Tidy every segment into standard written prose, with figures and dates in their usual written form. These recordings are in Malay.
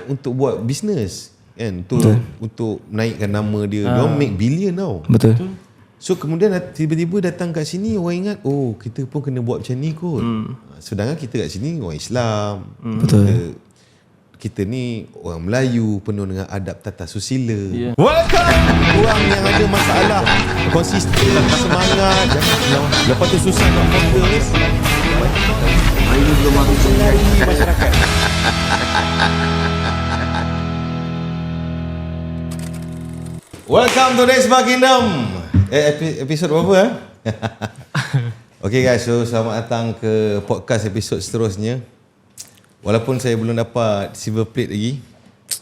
untuk buat bisnes kan, untuk naikkan nama dia. Dia make billion tau. Betul. So kemudian tiba-tiba datang kat sini, orang ingat kita pun kena buat macam ni kot. Sedangkan kita kat sini orang Islam. Betul. Kita ni orang Melayu, penuh dengan adab tata susila. Welcome orang yang ada masalah, konsisten, semangat, lepas tu susah nak fokus. Ini belum aku cari masyarakat. Welcome to Next Kingdom. Episod berapa Okay guys, so selamat datang ke podcast episod seterusnya. Walaupun saya belum dapat silver plate lagi,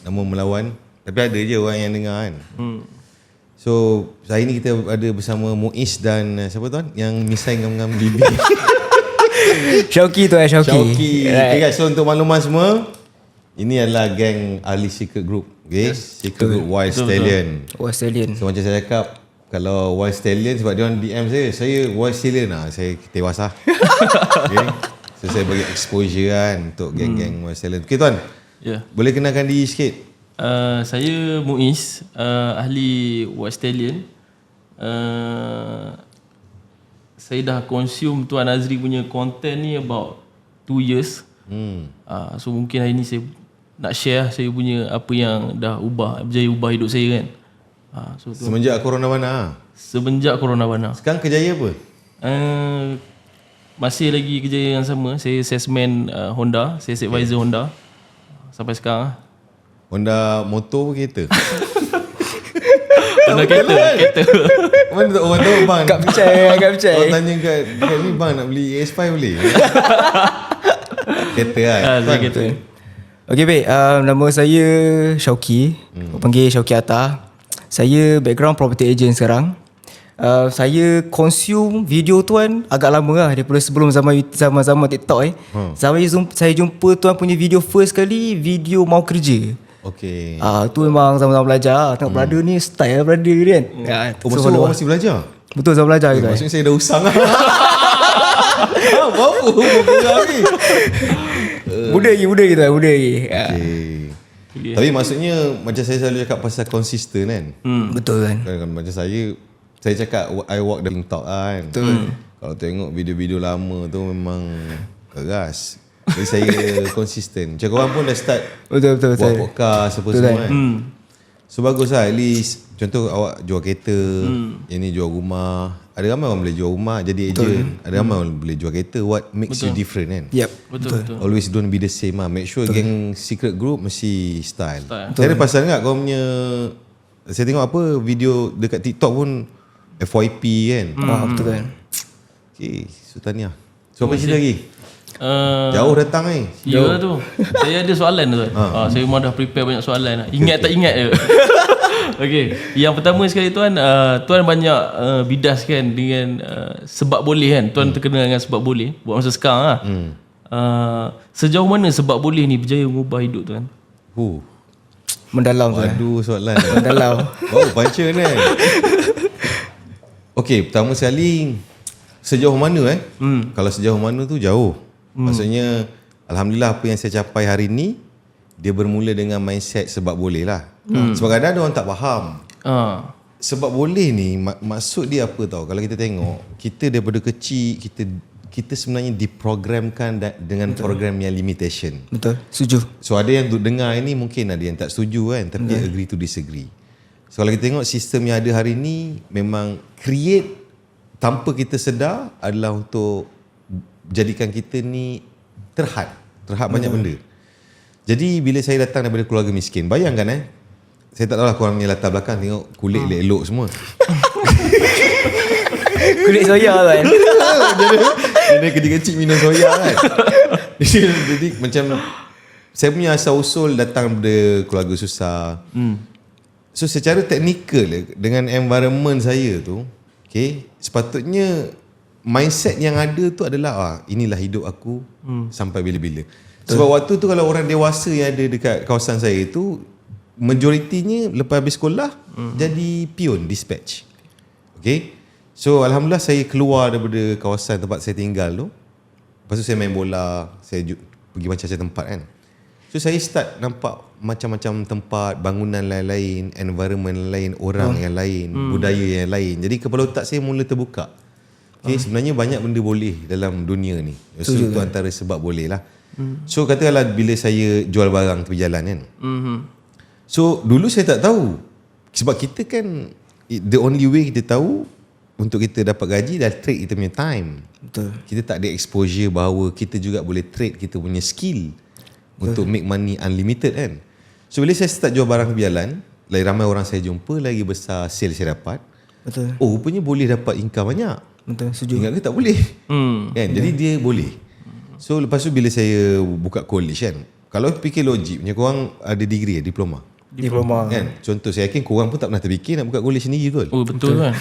nama melawan, tapi ada je orang yang dengar kan. So hari ni kita ada bersama Muiz dan siapa tuan yang misai ngam-ngam bibi. Syauqi tu Syauqi. Okay guys, so untuk makluman semua, ini adalah geng ahli Secret Group. Okay, Secret Group Wild Stallion. Wild Stallion. So macam saya cakap, kalau Wild Stallion sebab dia orang DM saya Wild Stallion saya tewas lah. Okay. So saya bagi exposure kan untuk geng-geng Wild Stallion. Okay tuan, boleh kenalkan diri sikit? Saya Muiz, ahli Wild Stallion. Saya dah consume Tuan Azri punya content ni about 2 years. So mungkin hari ni saya nak share saya punya apa yang dah berjaya ubah hidup saya kan. Semenjak Corona Bana? Semenjak Corona Bana. Sekarang kerjaya apa? Masih lagi kerja yang sama. Saya salesman Honda, sales advisor Honda sampai sekarang. Honda motor ke kereta? Honda kereta. Mana tak orang tahu bang? Kat percaya. Orang tanya kat ni bang nak beli ES5 boleh? Kereta kan? Saya kereta. Okay baik, nama saya Syauqi. Panggil Syauqi Atta. Saya background property agent sekarang. Saya consume video tuan agak lama lah, daripada sebelum zaman TikTok saya jumpa tuan punya video first kali, video mau kerja. Okay. Tu memang zaman-zaman belajar. Tengok brother ni style brother ni kan. Masa orang masih belajar? Betul, zaman belajar juga. Maksudnya saya dah usang lah. Apa ni? Muda lagi. Okay. Tapi maksudnya macam saya selalu cakap pasal konsisten kan. Betul kan. Macam saya cakap I walk the TikTok kan. Betul. Kalau tengok video-video lama tu memang keras. Jadi saya konsisten. Macam korang pun dah start Betul buat podcast apa semua kan. So bagus lah, at least contoh awak jual kereta, yang ni jual rumah. Ada ramai orang boleh jual rumah jadi agent. Ada ramai orang boleh jual kereta. What makes you different kan? Yep. Betul. Always don't be the same lah. Make sure geng Secret Group mesti style. Saya ada pasal tak kau punya, saya tengok apa video dekat TikTok pun FYP kan. Betul kan. Okay, so tahniah. So apa cerita lagi? Jauh datang ni. Ya tu. Saya ada soalan tu. Saya memang dah prepare banyak soalan. Ingat tak ingat je. Okey. Yang pertama sekali tuan, tuan banyak bidas kan dengan sebab boleh kan. Tuan terkenal dengan sebab boleh buat masa sekarang lah. Sejauh mana sebab boleh ni berjaya mengubah hidup tuan? Mendalam tu. Aduh soalan. Mendalam. Baca ni. Okey, pertama sekali sejauh mana Kalau sejauh mana tu jauh. Maksudnya alhamdulillah apa yang saya capai hari ni dia bermula dengan mindset sebab boleh lah. Sebab kadang-kadang orang tak faham. Sebab boleh ni maksud dia apa tau. Kalau kita tengok, kita daripada kecil kita sebenarnya diprogramkan dengan program yang limitation. Betul. Setuju. So ada yang dengar ini mungkin ada yang tak setuju kan, tapi agree to disagree. So kalau kita tengok sistem yang ada hari ni memang create tanpa kita sedar adalah untuk jadikan kita ni terhad banyak benda. Jadi bila saya datang daripada keluarga miskin, bayangkan saya tak tahu lah korang ni latar belakang, tengok kulit elok semua. Kulit soya kan. Jadi kecil-kecil minum soya kan. Jadi macam saya punya asal usul datang daripada keluarga susah. So secara teknikal dengan environment saya tu, sepatutnya mindset yang ada tu adalah inilah hidup aku sampai bila-bila. Sebab waktu tu kalau orang dewasa yang ada dekat kawasan saya tu, majoritinya lepas habis sekolah jadi pion dispatch. Okay. So alhamdulillah saya keluar daripada kawasan tempat saya tinggal tu. Lepas tu saya main bola, saya pergi macam-macam tempat kan. So So saya start nampak macam-macam tempat, bangunan lain-lain, environment lain, orang yang lain, budaya yang lain. Jadi kepala otak saya mula terbuka. Okay, sebenarnya banyak benda boleh dalam dunia ni. So itu antara sebab boleh lah. So katakanlah bila saya jual barang tepi jalan kan. So dulu saya tak tahu. Sebab kita kan the only way kita tahu untuk kita dapat gaji dah trade kita punya time. Betul. Kita tak ada exposure bahawa kita juga boleh trade kita punya skill untuk make money unlimited kan. So bila saya start jual barang tepi jalan, lagi ramai orang saya jumpa, lagi besar sales saya dapat. Betul. Oh rupanya boleh dapat income banyak. Betul, setuju. Ingat ke tak boleh kan? Jadi dia boleh. So lepas tu bila saya buka college kan, kalau fikir logik punya, korang ada degree, diploma kan? Contoh saya yakin korang pun tak pernah terfikir nak buka college sendiri, betul? Oh betul kan.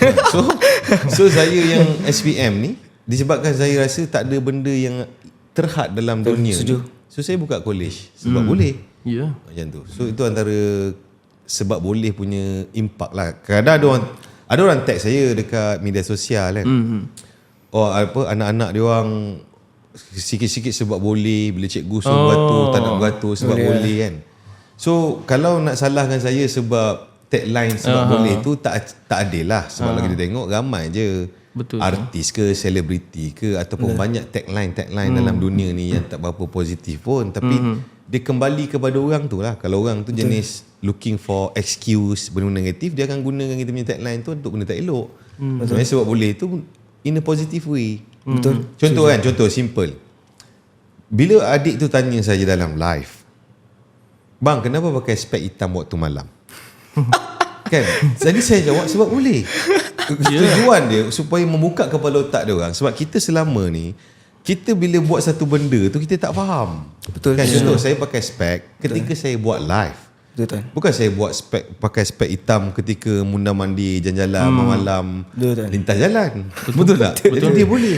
So saya yang SPM ni, disebabkan saya rasa tak ada benda yang terhad dalam dunia ni, so saya buka college sebab boleh. Ya. Macam tu. So itu antara sebab boleh punya impact lah. Kadang ada orang tag saya dekat media sosial kan. Oh apa, anak-anak dia orang sikit-sikit sebab boleh, bila cikgu suruh beratur tak nak beratur sebab boleh kan. So kalau nak salahkan saya sebab tagline sebab boleh tu tak adil lah. Sebab kalau kita tengok ramai je artis ke, selebriti ke, ataupun banyak tagline dalam dunia ni yang tak berapa positif pun, tapi dia kembali kepada orang tu lah. Kalau orang tu jenis looking for excuse benda-benda negatif, dia akan gunakan kita punya tagline tu untuk benda tak elok. Sebenarnya sebab boleh tu in a positive way. Betul. Contoh kan, contoh simple. Bila adik tu tanya saya dalam live, bang kenapa pakai spek hitam waktu malam? Kan? Jadi saya jawab sebab boleh. Tujuan dia supaya membuka kepala otak dia orang. Sebab kita selama ni, kita bila buat satu benda tu kita tak faham. Betul. Kan? Contoh saya pakai spek ketika saya buat live. Betul. Bukan saya buat pakai spek hitam ketika munda mandi jalan-jalan malam lintas jalan. Betul tak? Jadi dia boleh.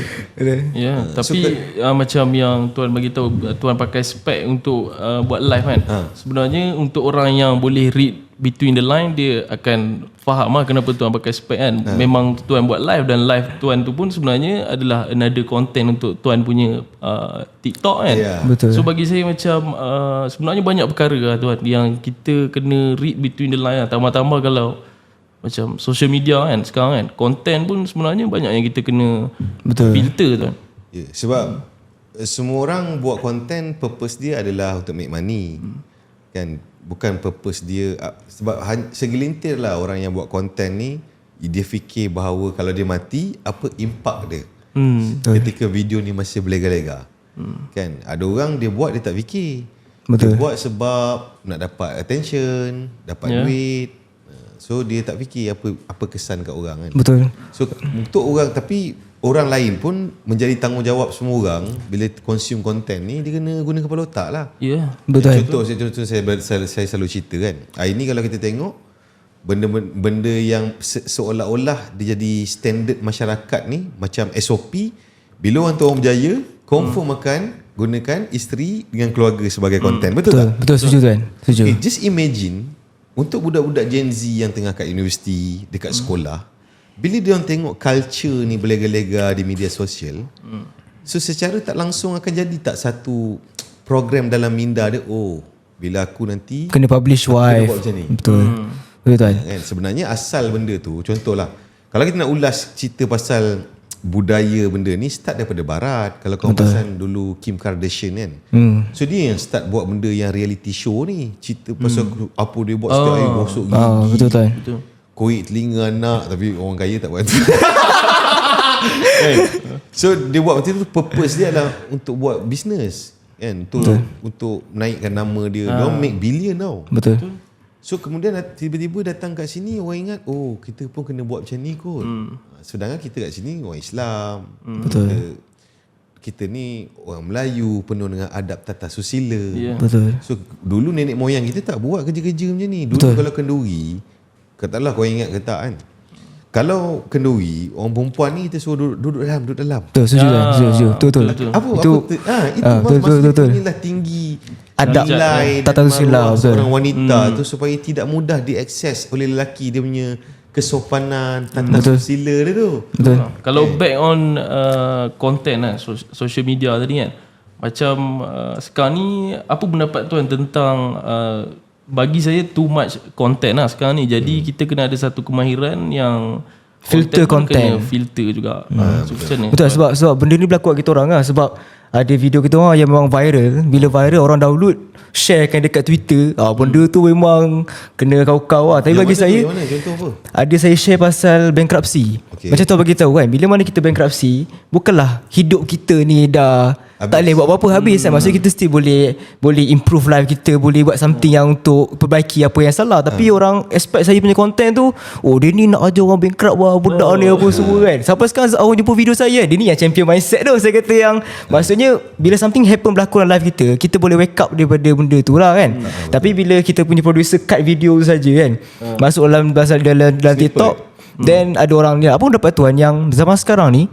Ya, tapi macam yang tuan bagi tahu, tuan pakai spek untuk buat live kan. Sebenarnya untuk orang yang boleh read between the line, dia akan faham lah kenapa tuan pakai spek kan. Memang tuan buat live, dan live tuan tu pun sebenarnya adalah another content untuk tuan punya TikTok kan. Betul. So bagi saya macam sebenarnya banyak perkara lah tuan yang kita kena read between the line lah. Tambah-tambah kalau macam social media kan sekarang kan, content pun sebenarnya banyak yang kita kena filter tuan. Sebab semua orang buat content, purpose dia adalah untuk make money. Kan, bukan purpose dia. Sebab segelintir lah orang yang buat content ni, dia fikir bahawa kalau dia mati, apa impact dia ketika video ni masih berlega-lega. Kan, ada orang dia buat, dia tak fikir. Dia buat sebab nak dapat attention, dapat duit. So dia tak fikir apa kesan kat orang kan. Betul. So untuk orang, tapi orang lain pun menjadi tanggungjawab semua orang bila consume content ni, dia kena guna kepala otak lah. Ya, betul. Contoh saya selalu cerita kan, hari ni kalau kita tengok benda yang seolah-olah dia jadi standard masyarakat ni, macam SOP, bila orang tu orang berjaya, confirm akan gunakan isteri dengan keluarga sebagai konten. Betul tak? Betul, setuju kan? Setuju. Okay, just imagine untuk budak-budak Gen Z yang tengah kat universiti, dekat sekolah, bila dia orang tengok culture ni berlega-lega di media sosial, so secara tak langsung akan jadi tak satu program dalam minda dia, oh bila aku nanti kena publish wife. Betul. Betul kan? Sebenarnya asal benda tu, contohlah, kalau kita nak ulas cerita pasal budaya benda ni, start daripada barat. Kalau kau perasan dulu Kim Kardashian kan, so dia yang start buat benda yang reality show ni, cerita pasal apa dia buat setiap hari gosok gigi. Betul. Koik telinga anak, tapi orang kaya tak buat tu. So dia buat macam tu, purpose dia adalah untuk buat business kan, untuk naikkan nama dia. Dia make billion tau. Betul. So kemudian tiba-tiba datang kat sini, orang ingat, oh kita pun kena buat macam ni kot. Sedangkan kita kat sini orang Islam. Betul. Kita ni orang Melayu, penuh dengan adab tata susila. Betul. So dulu nenek moyang kita tak buat kerja-kerja macam ni. Dulu kalau kenduri, katalah kau ingat ke tak kan, kalau kenduri orang perempuan ni kita suruh duduk dalam. Betul, setuju. Betul. Apa itu maksudnya inilah tinggi adab tata susila seorang wanita tu, supaya tidak mudah diakses oleh lelaki, dia punya kesopanan, tata susila dia tu. Betul. Kalau back on content lah, social media tadi kan, Macam sekarang ni apa pendapat tuan tentang bagi saya too much content lah sekarang ni. Jadi kita kena ada satu kemahiran yang Filter pun content. kena filter juga. So macam ni. Betul, sebab benda ni berlaku kat kita orang lah. Sebab ada video kita orang yang memang viral. Bila viral orang download, sharekan dekat Twitter. Benda tu memang kena kau-kau lah. Tapi Yang bagi mana tu? saya, Yang mana? Contoh apa? ada saya share pasal bankruptcy. Okay. Macam tu bagi tahu kan, bila mana kita bankruptcy, bukanlah hidup kita ni dah Habis. tak boleh buat apa-apa habis kan. Maksudnya kita still boleh improve life kita, boleh buat something yang untuk perbaiki apa yang salah. Tapi orang expect saya punya content tu, dia ni nak ajar orang bankrupt lah, budak ni apa semua kan. Sampai sekarang orang jumpa video saya, dia ni yang champion mindset tu. Saya kata yang maksudnya bila something happen berlaku dalam life kita boleh wake up daripada benda tu lah kan. Tapi bila kita punya producer cut video tu saja kan, masuk dalam TikTok, then ada orang ni, apa pendapat tuan yang zaman sekarang ni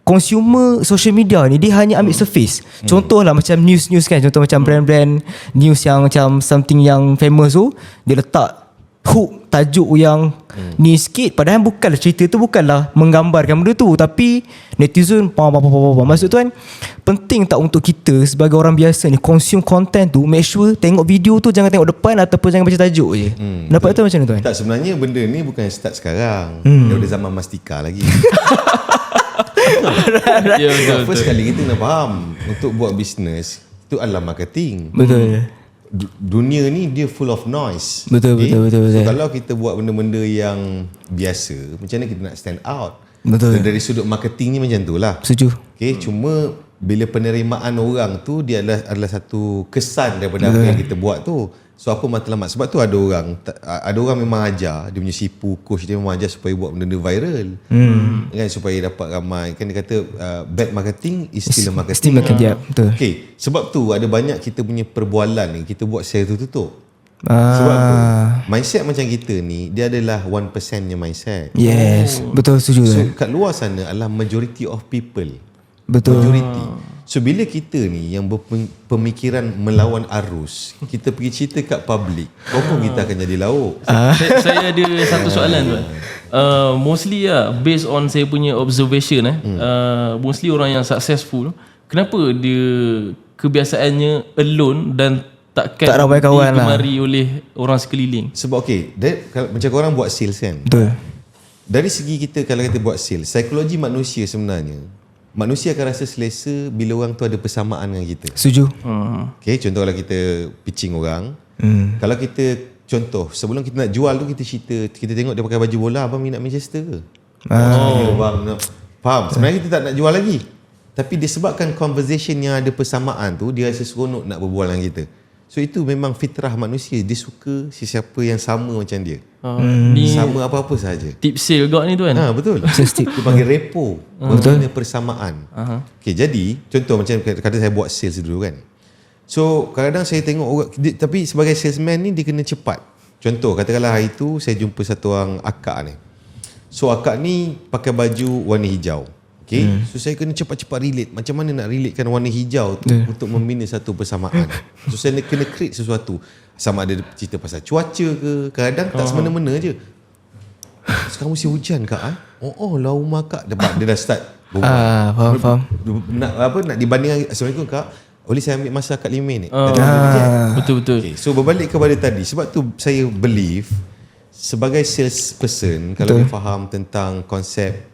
consumer social media ni dia hanya ambil surface. Contohlah macam news kan, contoh macam brand-brand news yang macam something yang famous tu, dia letak hook tajuk yang ni sikit, padahal bukanlah cerita tu bukanlah menggambarkan benda tu, tapi netizen maksud tu kan, penting tak untuk kita sebagai orang biasa ni consume content tu, make sure tengok video tu, jangan tengok depan ataupun jangan baca tajuk je. Dapat tu macam mana tuan? Tak, sebenarnya benda ni bukan start sekarang. Daripada zaman Mastika lagi. Ya, betul, First kali kita nak faham, untuk buat bisnes itu adalah marketing. Betul. Dunia ni dia full of noise. Betul. So kalau kita buat benda-benda yang biasa, macam mana kita nak stand out? Betul. Dari sudut marketing ni macam tu lah. Setuju. Cuma bila penerimaan orang tu dia adalah satu kesan daripada apa yang kita buat tu. So apa matlamat? Sebab tu ada orang memang ajar, dia punya sipu coach dia memang ajar supaya buat benda viral. Kan, supaya dapat ramai. Kan dia kata bad marketing is still a marketing. Still marketing, betul. Okay, sebab tu ada banyak kita punya perbualan ni kita buat secara tertutup. Sebab tu mindset macam kita ni dia adalah 1% nya mindset. Yes, betul, setuju. So kat luar sana adalah majority of people. Betul. Majority. So bila kita ni yang berpemikiran melawan arus, kita pergi cerita kat public, confirm kita akan jadi lauk. Saya ada satu soalan tuan. Mostly based on saya punya observation mostly orang yang successful, kenapa dia kebiasaannya alone dan tak ramai kawan lah. digemari oleh orang sekeliling? Sebab macam korang buat sales kan. Betul. Dari segi kita, kalau kita buat sales, psikologi manusia sebenarnya, manusia akan rasa selesa bila orang tu ada persamaan dengan kita. Setuju. Okay, contoh kalau kita pitching orang, kalau kita contoh sebelum kita nak jual tu kita cerita, kita tengok dia pakai baju bola, abang minat Manchester ke? Ya bang, faham. Sebenarnya kita tak nak jual lagi, tapi disebabkan conversation yang ada persamaan tu, dia rasa seronok nak berbual dengan kita. So itu memang fitrah manusia, dia suka sesiapa yang sama macam dia. Ni Sama apa-apa sahaja. tip sale juga ni tuan. Betul. Dia panggil repo. Betul. Persamaan. Okay, jadi contoh macam kata saya buat sales dulu kan. So kadang-kadang saya tengok orang, tapi sebagai salesman ni dia kena cepat. Contoh katakanlah hari tu saya jumpa satu orang akak ni. So akak ni pakai baju warna hijau. Okay. So saya kena cepat-cepat relate. Macam mana nak relatekan warna hijau tu untuk membina satu persamaan. So saya kena create sesuatu. Sama ada cerita pasal cuaca ke, kadang tak semena-mena je. Sekarang musim hujan kak lah rumah kak. Dia dah start Faham. nak dibandingkan. Assalamualaikum kak, boleh saya ambil masa kat 5 minit? Betul-betul. Okay, so berbalik kepada tadi, sebab tu saya believe sebagai salesperson, kalau dia faham tentang konsep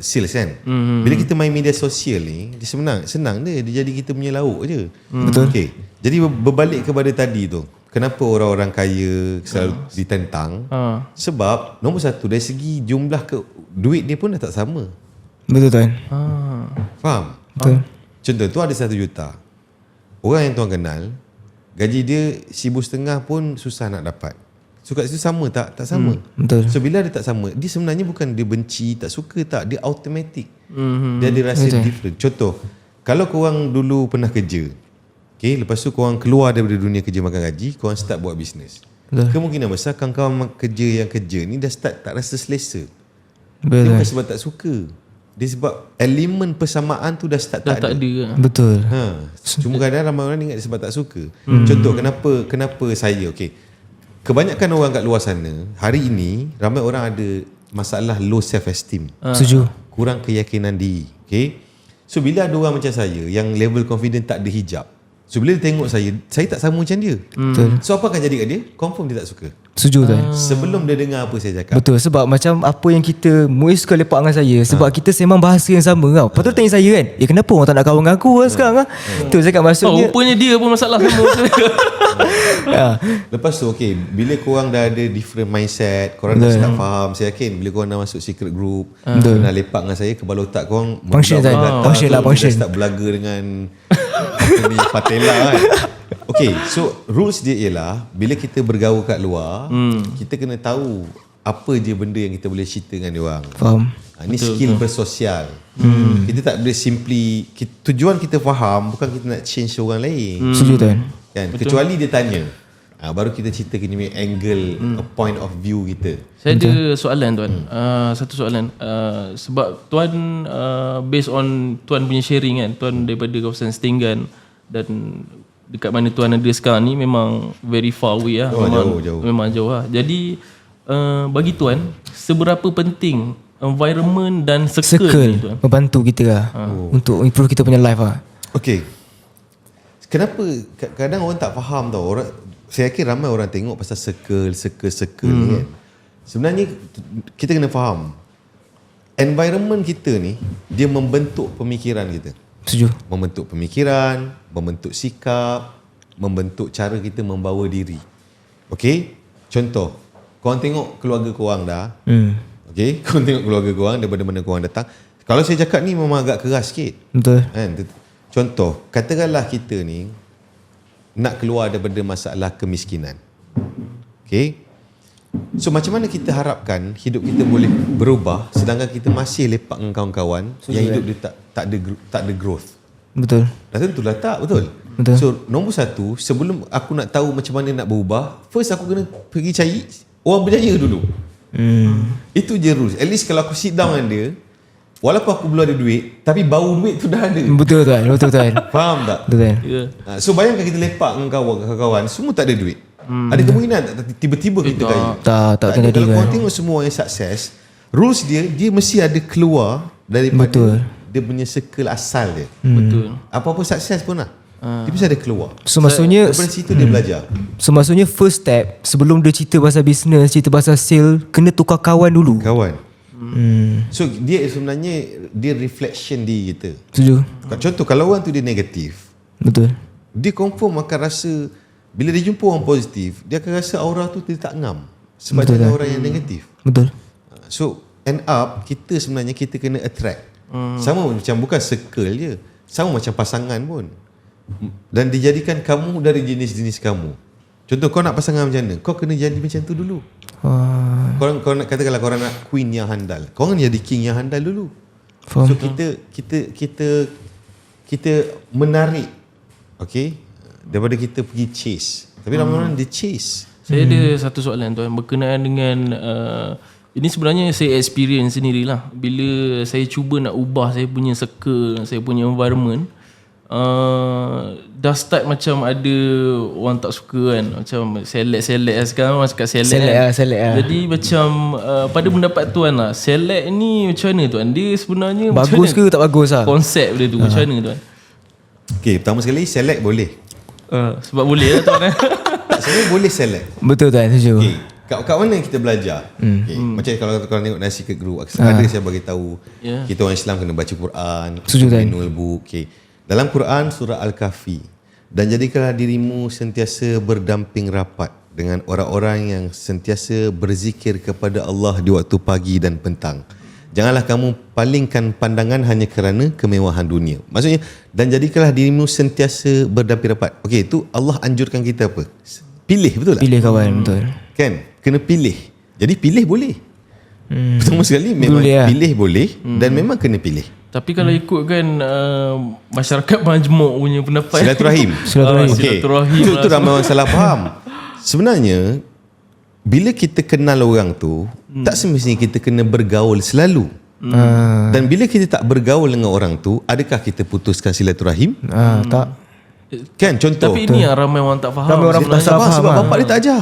sales kan, bila kita main media sosial ni, dia senang dia jadi kita punya lauk je. Betul. Okay, jadi berbalik kepada tadi tu, kenapa orang-orang kaya selalu ditentang? Sebab nombor satu, dari segi jumlah duit dia pun dah tak sama. Betul tuan. Faham? Betul. Contoh tu ada 1 juta, orang yang tuan kenal, gaji dia 1,500 pun susah nak dapat. So kat situ sama tak? Tak sama. Betul. So bila dia tak sama, dia sebenarnya bukan dia benci, tak suka tak, dia automatic. Dia ada rasa different. Contoh, kalau korang dulu pernah kerja, okay, lepas tu korang keluar daripada dunia kerja makan gaji, korang start buat bisnes. Kemungkinan besar kawan-kawan kerja yang kerja ni dah start tak rasa selesa. Dia bukan sebab tak suka, dia sebab elemen persamaan tu dah start tak ada. Betul. Cuma kadang-kadang ramai orang ingat dia sebab tak suka. Contoh kenapa saya, okay, kebanyakan orang kat luar sana hari ini, ramai orang ada masalah low self esteem. Setuju. Kurang keyakinan diri. Okay, So bila ada orang macam saya yang level confident tak ada hijab, so bila dia tengok saya tak sama macam dia. Betul. So apa akan jadi kat dia? Confirm dia tak suka. Setuju tuan. Sebelum dia dengar apa saya cakap. Betul, sebab macam apa yang kita Muiz suka lepak dengan saya sebab kita sembang bahasa yang sama tau. Lepas tu tanya saya kan, kenapa orang tak nak kawan dengan aku sekarang Tu saya kat maksudnya rupanya dia pun masalah sama. Lepas tu okay, bila korang dah ada different mindset, korang dah start faham, saya yakin bila korang dah masuk secret group, dah lepak dengan saya, kepala otak korang Function berbudak-budak kan? datang Function tu, lah, dia function. dah start belaga dengan apa ni, patella kan. Okay, so rules dia ialah bila kita bergaul kat luar, kita kena tahu apa je benda yang kita boleh cerita dengan dia orang. faham. Ini skill bersosial. Kita tak boleh simply tujuan kita faham, bukan kita nak change orang lain. Setuju tuan. Kan? Kecuali dia tanya, baru kita cerita kita punya angle, a point of view kita. Saya ada soalan tuan. Satu soalan. Sebab tuan based on tuan punya sharing kan, tuan daripada kawasan Setinggan dan dekat mana tuan ada sekarang ni memang very far away lah. Jauh. Memang jauh lah. Jadi bagi tuan, seberapa penting environment dan circle ni tuan? Membantu kita lah untuk improve kita punya life lah. Okay, kenapa kadang orang tak faham tau. Saya yakin ramai orang tengok pasal circle ni kan. Sebenarnya kita kena faham environment kita ni dia membentuk pemikiran kita. Setuju. Membentuk pemikiran, membentuk sikap, membentuk cara kita membawa diri. Okay, contoh, korang tengok keluarga korang dah. Okay, korang tengok keluarga korang daripada mana korang datang. Kalau saya cakap ni memang agak keras sikit Betul. kan? Contoh, katakanlah kita ni nak keluar daripada masalah kemiskinan. Okay, so macam mana kita harapkan hidup kita boleh berubah sedangkan kita masih lepak dengan kawan-kawan yang hidup dia tak ada growth. Betul. Dah tentulah tak, betul? Betul. So nombor satu, sebelum aku nak tahu macam mana nak berubah, first aku kena pergi cari orang berjaya dulu. Itu je rules. At least kalau aku sit down dengan dia, walaupun aku belum ada duit, tapi bau duit tu dah ada. Betul tuan. Betul tuan. Faham tak? Betul. So bayangkan kita lepak dengan kawan-kawan, semua tak ada duit. Ada kemungkinan tak tiba-tiba kita kaya? Tak akan ada. jadi Kalau kan. korang tengok semua yang sukses, rules dia mesti ada keluar daripada Betul. dia punya circle asal dia. Betul. Apa-apa sukses pun lah, dia mesti ada keluar. So maksudnya Daripada situ dia belajar. So maksudnya first step sebelum dia cerita pasal business, cerita pasal sale, kena tukar kawan dulu. Kawan. So dia sebenarnya dia reflection diri kita. Setuju. Contoh kalau orang tu dia negatif, Betul. dia confirm akan rasa bila dia jumpa orang positif, dia akan rasa aura tu dia tak ngam sebab dia ada orang yang negatif. Betul. So end up kita sebenarnya kita kena attract. Sama macam bukan circle je, sama macam pasangan pun. Dan dijadikan kamu dari jenis-jenis kamu. Contoh kau nak pasangan macam mana, kau kena jadi macam tu dulu. Kau nak katakanlah kau nak queen yang handal, kau kena jadi king yang handal dulu. Faham. So kita menarik, okay, daripada kita pergi chase. Tapi ramai orang dia chase. Saya ada satu soalan tuan berkenaan dengan ini sebenarnya saya experience sendirilah. Bila saya cuba nak ubah saya punya circle, saya punya environment, dah start macam ada orang tak suka kan, macam select sekarang orang cakap select kan? Select lah. Jadi macam pada pendapat tuan lah, select ni macam mana tuan? Dia sebenarnya Bagus macam ke tak bagus lah? konsep dia tu macam mana tuan? Okay, pertama sekali select boleh. Sebab boleh lah tuan. Sebenarnya boleh select. Betul tuan, setuju. Okay, kat mana kita belajar? Okay. Macam kalau korang tengok dalam secret group, ada saya bagi tahu kita orang Islam kena baca Quran, Setuju, kan? manual book. Okay. Dalam Quran surah Al-Kahfi, dan jadikanlah dirimu sentiasa berdamping rapat dengan orang-orang yang sentiasa berzikir kepada Allah di waktu pagi dan petang. Janganlah kamu palingkan pandangan hanya kerana kemewahan dunia. Maksudnya, dan jadikanlah dirimu sentiasa berdamping rapat. Okey, itu Allah anjurkan kita apa? Pilih, betul tak? Pilih kawan, betul. Kan? Kena pilih. Jadi pilih boleh. Pertama sekali memang Boleh lah. pilih boleh dan memang kena pilih. Tapi kalau ikutkan masyarakat majmuk punya pendapat, Silaturahim. Silaturahim. Okey. Silaturahim Itu lah ramai orang salah faham. Sebenarnya bila kita kenal orang tu, tak semestinya kita kena bergaul selalu. Dan bila kita tak bergaul dengan orang tu, adakah kita putuskan silaturahim? Tak. Kan contoh. Tapi ini yang ramai orang tak faham. Ramai orang sebenarnya. tak faham sebab lah. bapak dia tak ajar.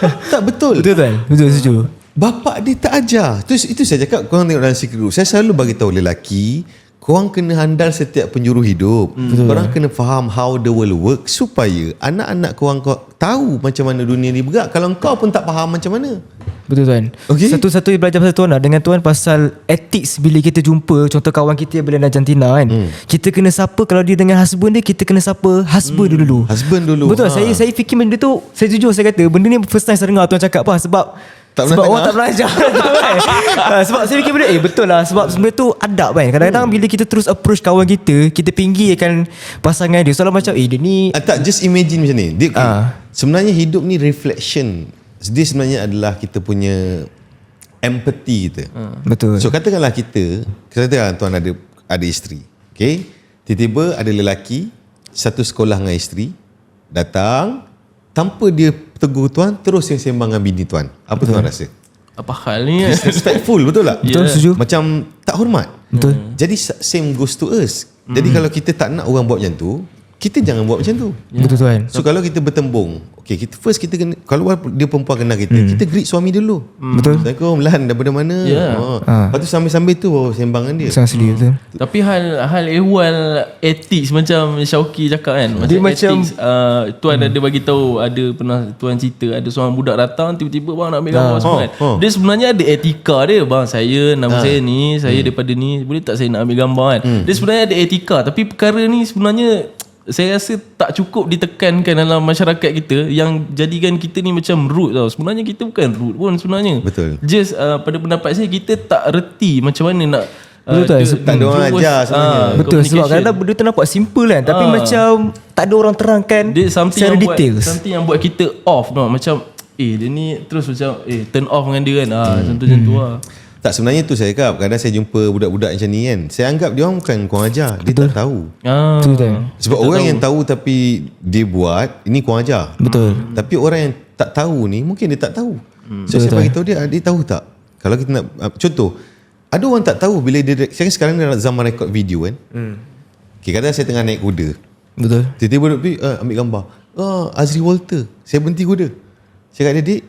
Tak betul. Betul tuan. Betul, setuju. Bapak dia tak ajar. Itu saya cakap, korang tengok dalam secret group, saya selalu bagi tahu lelaki, korang kena handal setiap penjuru hidup. Korang kena faham how the world work supaya anak-anak korang tahu macam mana dunia ni bergerak. Kalau kau pun tak faham macam mana. Betul tuan. Okey. Satu-satu yang belajar pasal tuan lah dengan tuan pasal ethics bila kita jumpa contoh kawan kita yang bela Argentina kan. Kita kena sapa kalau dia dengan husband dia, kita kena sapa husband dia dulu. Husband dulu. Betul. Saya fikir benda tu, saya jujur saya kata benda ni first time saya dengar tuan cakap apa sebab Tak sebab pernah orang tak dengar. belajar kan? Sebab saya fikir benda betul lah. Sebab sebenarnya tu adab kan. Kadang-kadang bila kita terus approach kawan kita pinggirkan pasangan dia. Soalan macam dia ni Tak, just imagine macam ni. Dia, sebenarnya hidup ni reflection. Dia sebenarnya adalah kita punya empathy kita. betul. So katakanlah katakanlah tuan ada isteri. Okay, tiba-tiba ada lelaki satu sekolah dengan isteri datang tanpa dia tegur tuan, terus yang sembang dengan bini tuan. Apa tuan rasa? Apa hal ni? Disrespectful, betul tak? Betul, setuju. Macam tak hormat. Betul. Jadi same goes to us. Jadi kalau kita tak nak orang buat macam tu, kita jangan buat macam tu. Betul tuan. So kalau kita bertembung, okay, kita kena, kalau dia perempuan kenal kita greet suami dulu. Betul. Assalamualaikum, Lan daripada mana? Lepas tu sambil-sambil tu sembangan dia. Sangat sedih betul. Tapi hal ehwal etik macam Syauqi cakap kan. Dia macam tuan ada bagi tahu, ada pernah tuan cerita ada seorang budak datang tiba-tiba bang nak ambil gambar semua kan. Dia sebenarnya ada etika dia. Bang saya nama saya ni, saya daripada ni, boleh tak saya nak ambil gambar kan. Dia sebenarnya ada etika, tapi perkara ni sebenarnya saya rasa tak cukup ditekankan dalam masyarakat kita yang jadikan kita ni macam rude tau. Sebenarnya kita bukan rude pun sebenarnya. Betul. Just pada pendapat saya kita tak reti macam mana nak Betul. Tak ada orang ajar sebenarnya. Betul, sebab kadang-kadang benda tu nampak simple kan, tapi macam tak ada orang terangkan dia something secara yang details. something yang buat kita off tau. Macam dia ni terus macam turn off dengan dia kan. Contoh-contoh tu lah. Tak, sebenarnya tu saya cakap, kadang saya jumpa budak-budak macam ni kan, saya anggap dia orang bukan kurang ajar, dia tak tahu. Betul. Sebab orang yang tahu tapi dia buat, ini kurang ajar. Betul. Tapi orang yang tak tahu ni, mungkin dia tak tahu. So saya bagi tahu dia tahu tak? Kalau kita nak contoh, ada orang tak tahu bila dia sekarang dalam zaman rekod video kan. Okay, kadang saya tengah naik kuda. Betul. Tiba-tiba duduk pergi ambil gambar. Azri Walter. Saya berhenti kuda. Saya kata dia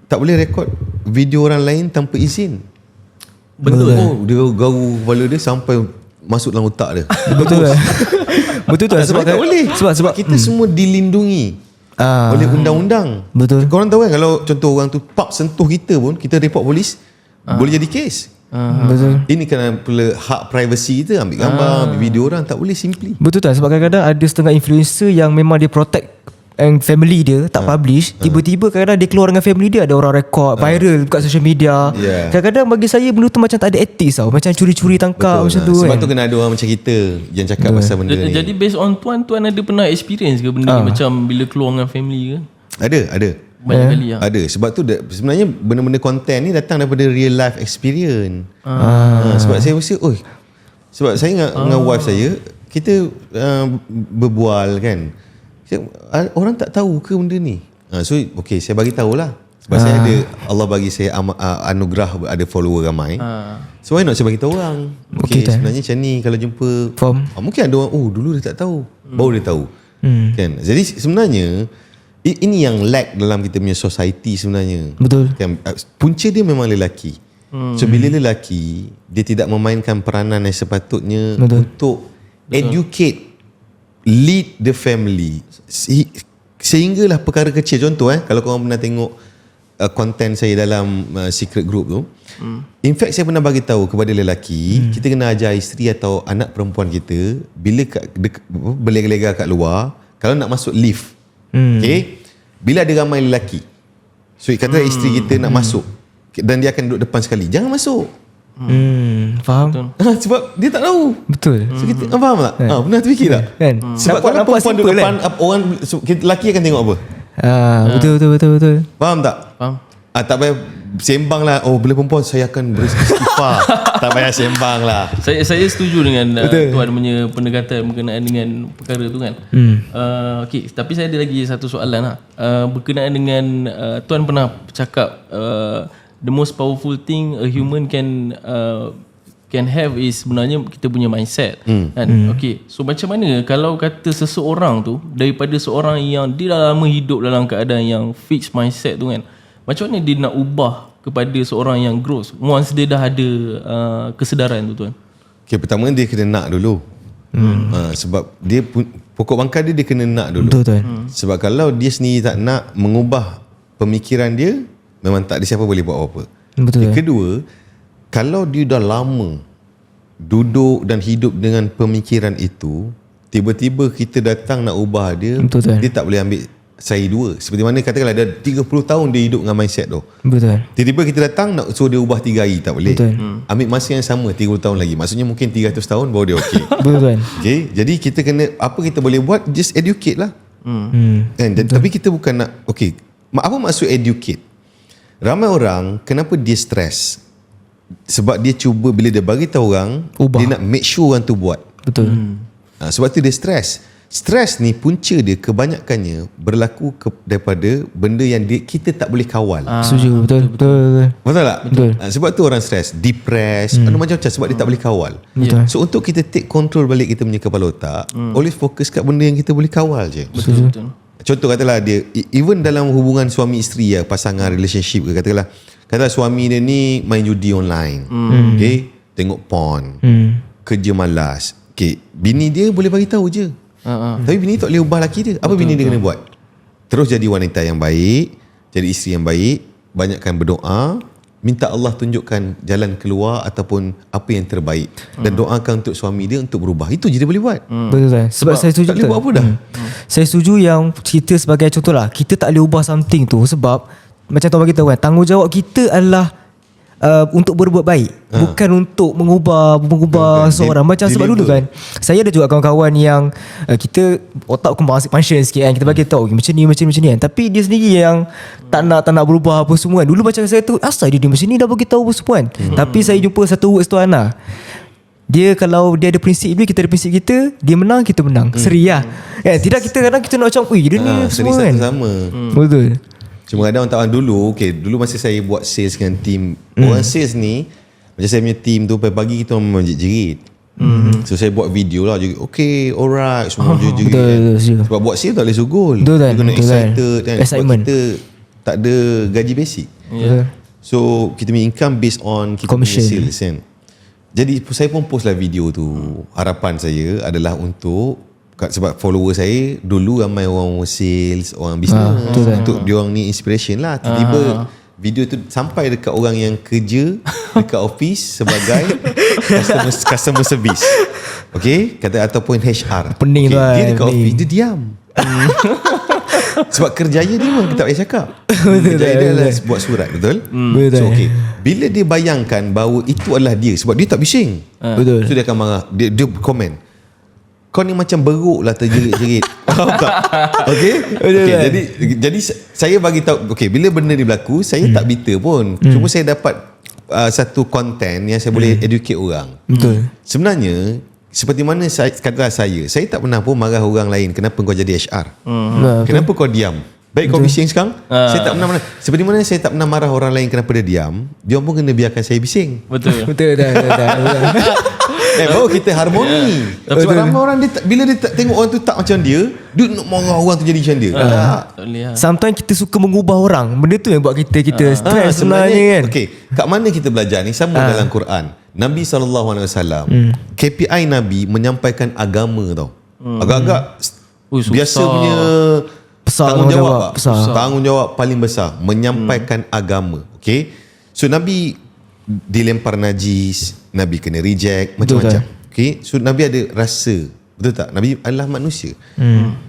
tak boleh rekod video orang lain tanpa izin. Betul. Dia garu kepala dia sampai masuk dalam otak dia. Betul. Betul tu Sebab tak boleh. Sebab kita semua dilindungi oleh undang-undang. Betul. Korang tahu kan, kalau contoh orang tu sentuh kita pun, kita report polis, boleh jadi kes. Betul. Ini kena pula hak privacy kita, ambil gambar, ambil video orang, tak boleh simply. Betul tak? Sebab kadang-kadang ada setengah influencer yang memang dia protect family dia, tak publish. Tiba-tiba kadang-kadang dia keluar dengan family dia, ada orang rekod viral kat social media. Kadang-kadang bagi saya benda tu macam tak ada etis tau. Macam curi-curi tangkap. Betul, macam tu sebab kan. tu kena ada orang macam kita yang cakap pasal benda ni. Jadi based on tuan ada pernah experience ke benda ni macam bila keluar dengan family ke? Ada. Banyak kali lah. Ada. Sebab tu sebenarnya benda-benda konten ni datang daripada real life experience. Sebab saya rasa, sebab saya dengan wife saya, kita berbual kan. Orang tak tahu ke benda ni? So okay, saya bagi tahulah. Sebab saya ada, Allah bagi saya anugerah ada follower ramai. So why not saya bagi tahu orang. Okay, sebenarnya macam ni kalau jumpa mungkin ada orang dulu dia tak tahu, baru dia tahu. Kan? Jadi sebenarnya ini yang lack dalam kita punya society sebenarnya. Betul. Kan? Punca dia memang lelaki. So bila lelaki dia tidak memainkan peranan yang sepatutnya untuk educate, lead the family, sehinggalah perkara kecil. Contoh kalau korang pernah tengok konten saya dalam secret group tu, in fact saya pernah bagi tahu kepada lelaki, kita kena ajar isteri atau anak perempuan kita bila berlega-lega kat luar, kalau nak masuk lift, okay, bila ada ramai lelaki, so kata isteri kita nak masuk dan dia akan duduk depan sekali, jangan masuk. Faham? Sebab dia tak tahu. Betul. So kita faham tak? Pernah terfikir tak? Kan? Sebab kalau perempuan duduk depan, orang lelaki akan tengok apa? Betul. Faham tak? Faham. Tak payah sembang lah. Bila perempuan saya akan beristighfar. Tak payah sembang lah. Saya setuju dengan tuan punya pendekatan berkenaan dengan perkara tu kan. Okay, tapi saya ada lagi satu soalan lah. Berkenaan dengan tuan pernah cakap the most powerful thing a human can have is sebenarnya kita punya mindset kan. Okay, so macam mana kalau kata seseorang tu daripada seorang yang dia dah lama hidup dalam keadaan yang fixed mindset tu kan, macam mana dia nak ubah kepada seorang yang growth once dia dah ada kesedaran tu tuan? Okay, pertama dia kena nak dulu. Sebab dia pokok bangkai dia kena nak dulu. Betul tuan. Sebab kalau dia sendiri tak nak mengubah pemikiran dia, memang tak ada siapa boleh buat apa-apa. Betul. Yang kedua, kalau dia dah lama duduk dan hidup dengan pemikiran itu, tiba-tiba kita datang nak ubah dia, Betul. dia tak boleh ambil sari dua. Seperti mana katakanlah dah 30 tahun dia hidup dengan mindset tu. Betul. Tiba-tiba kita datang nak suruh dia ubah 3 hari, tak boleh. Betul. Ambil masa yang sama 30 tahun lagi. Maksudnya mungkin 300 tahun baru dia okey. Betul tuan. Okay, jadi kita kena, apa kita boleh buat, just educate lah. Kan? Tapi kita bukan nak, okay, apa maksud educate? Ramai orang, kenapa dia stres? Sebab dia cuba, bila dia bagi tahu orang, Ubah. dia nak make sure orang tu buat. Betul. Sebab tu dia stres. Stres ni punca dia kebanyakannya berlaku daripada benda yang kita tak boleh kawal. Setuju. Betul. Betul tak? Betul. Sebab tu orang stres, depressed, macam-macam sebab dia tak boleh kawal. Betul. So untuk kita take control balik kita punya kepala otak, always fokus kat benda yang kita boleh kawal je. Betul. Contoh katalah dia, even dalam hubungan suami isteri ya, pasangan relationship ke, katalah suami dia ni main judi online. Okay, tengok porn, kerja malas. Okay, bini dia boleh bagi tahu je. Tapi bini tak boleh ubah lelaki dia. Apa bini dia kena buat? Terus jadi wanita yang baik, jadi isteri yang baik, banyakkan berdoa, minta Allah tunjukkan jalan keluar ataupun apa yang terbaik, dan doakan untuk suami dia untuk berubah. Itu je dia boleh buat. Betul tuan. Sebab saya setuju. Tak boleh buat apa dah. Saya setuju yang kita sebagai contoh lah, kita tak boleh ubah something tu sebab macam tuan bagi tahu kan, tanggungjawab kita adalah untuk berbuat baik, bukan untuk mengubah seorang. Macam sebab dulu kan, saya ada juga kawan-kawan yang kita otak function sikit kan, kita bagi tahu macam ni kan, tapi dia sendiri yang tak nak berubah apa semua kan. Dulu macam saya tu, asal dia macam ni dah bagi tahu apa semua kan. Tapi saya jumpa satu words tu Ana, dia kalau dia ada prinsip dia, kita ada prinsip kita, dia menang, kita menang. Seri lah kan? Tidak, kita kadang kita nak macam dia ni semua kan. Sama. Betul. Cuma kadang orang tak faham dulu. Okay, dulu masa saya buat sales dengan team, orang sales ni, macam saya punya team tu, pagi-pagi kita memang jerit. So saya buat video lah, okay, alright, semua jerit kan. Sebab buat sales tak boleh sugul. Kita kena excited kan. Sebab kita tak ada gaji basic. So kita punya income based on kita commission, punya sales kan. Jadi saya pun post lah video tu. Harapan saya adalah untuk, sebab follower saya dulu ramai orang sales, orang bisnes, untuk diorang ni inspiration lah. Tiba-tiba video tu sampai dekat orang yang kerja dekat office sebagai customer service, okay, kata ataupun HR. Pening tu dia dekat office dia diam. Sebab kerjaya dia memang tak payah cakap. Kerjaya dia adalah buat surat. Betul? So okay, bila dia bayangkan bahawa itu adalah dia, sebab dia tak bising, betul, so dia akan marah. Dia komen, kau ni macam beruk lah terjerit-jerit. Faham tak? Okay? Jadi saya bagi tahu, okay, bila benda ni berlaku, saya tak bitter pun. Cuma saya dapat satu konten yang saya boleh educate orang. Betul. Sebenarnya seperti mana katalah saya tak pernah pun marah orang lain, kenapa kau jadi HR? Kenapa kau diam? Baik kau bising sekarang. Saya tak pernah seperti mana saya tak pernah marah orang lain kenapa dia diam. Dia pun kena biarkan saya bising. Betul. Betul. Baru kita harmoni. Sebab ramai orang bila dia tengok orang tu tak macam dia nak marah orang tu jadi macam dia. Sometimes kita suka mengubah orang. Benda tu yang buat kita stress sebenarnya kan. Okay, kat mana kita belajar ni? Sama dalam Quran. Nabi SAW, KPI Nabi menyampaikan agama tau. Agak-agak biasa punya tanggungjawab. Tanggungjawab paling besar, menyampaikan agama. Okay, so Nabi dilempar najis, Nabi kena reject, macam-macam. Okay, so Nabi ada rasa, betul tak? Nabi adalah manusia.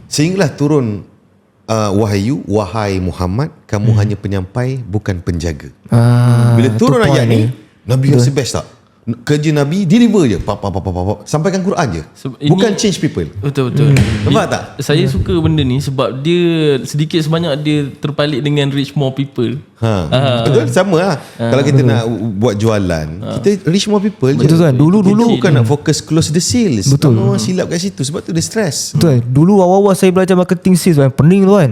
Sehinggalah turun wahyu, wahai Muhammad, kamu hanya penyampai bukan penjaga. Bila turun ayat ni, Nabi rasa best tak? Kerja Nabi deliver je, sampaikan Quran je, bukan change people. Betul. Nampak tak? Saya suka benda ni sebab dia sedikit sebanyak dia terpalit dengan reach more people. Betul, sama lah. Kalau kita nak buat jualan, kita reach more people je. Betul kan. Dulu bukan nak fokus close the sales. Betul. Orang silap kat situ sebab tu dia stress. Betul. Dulu awal-awal saya belajar marketing sales kan, pening tu kan.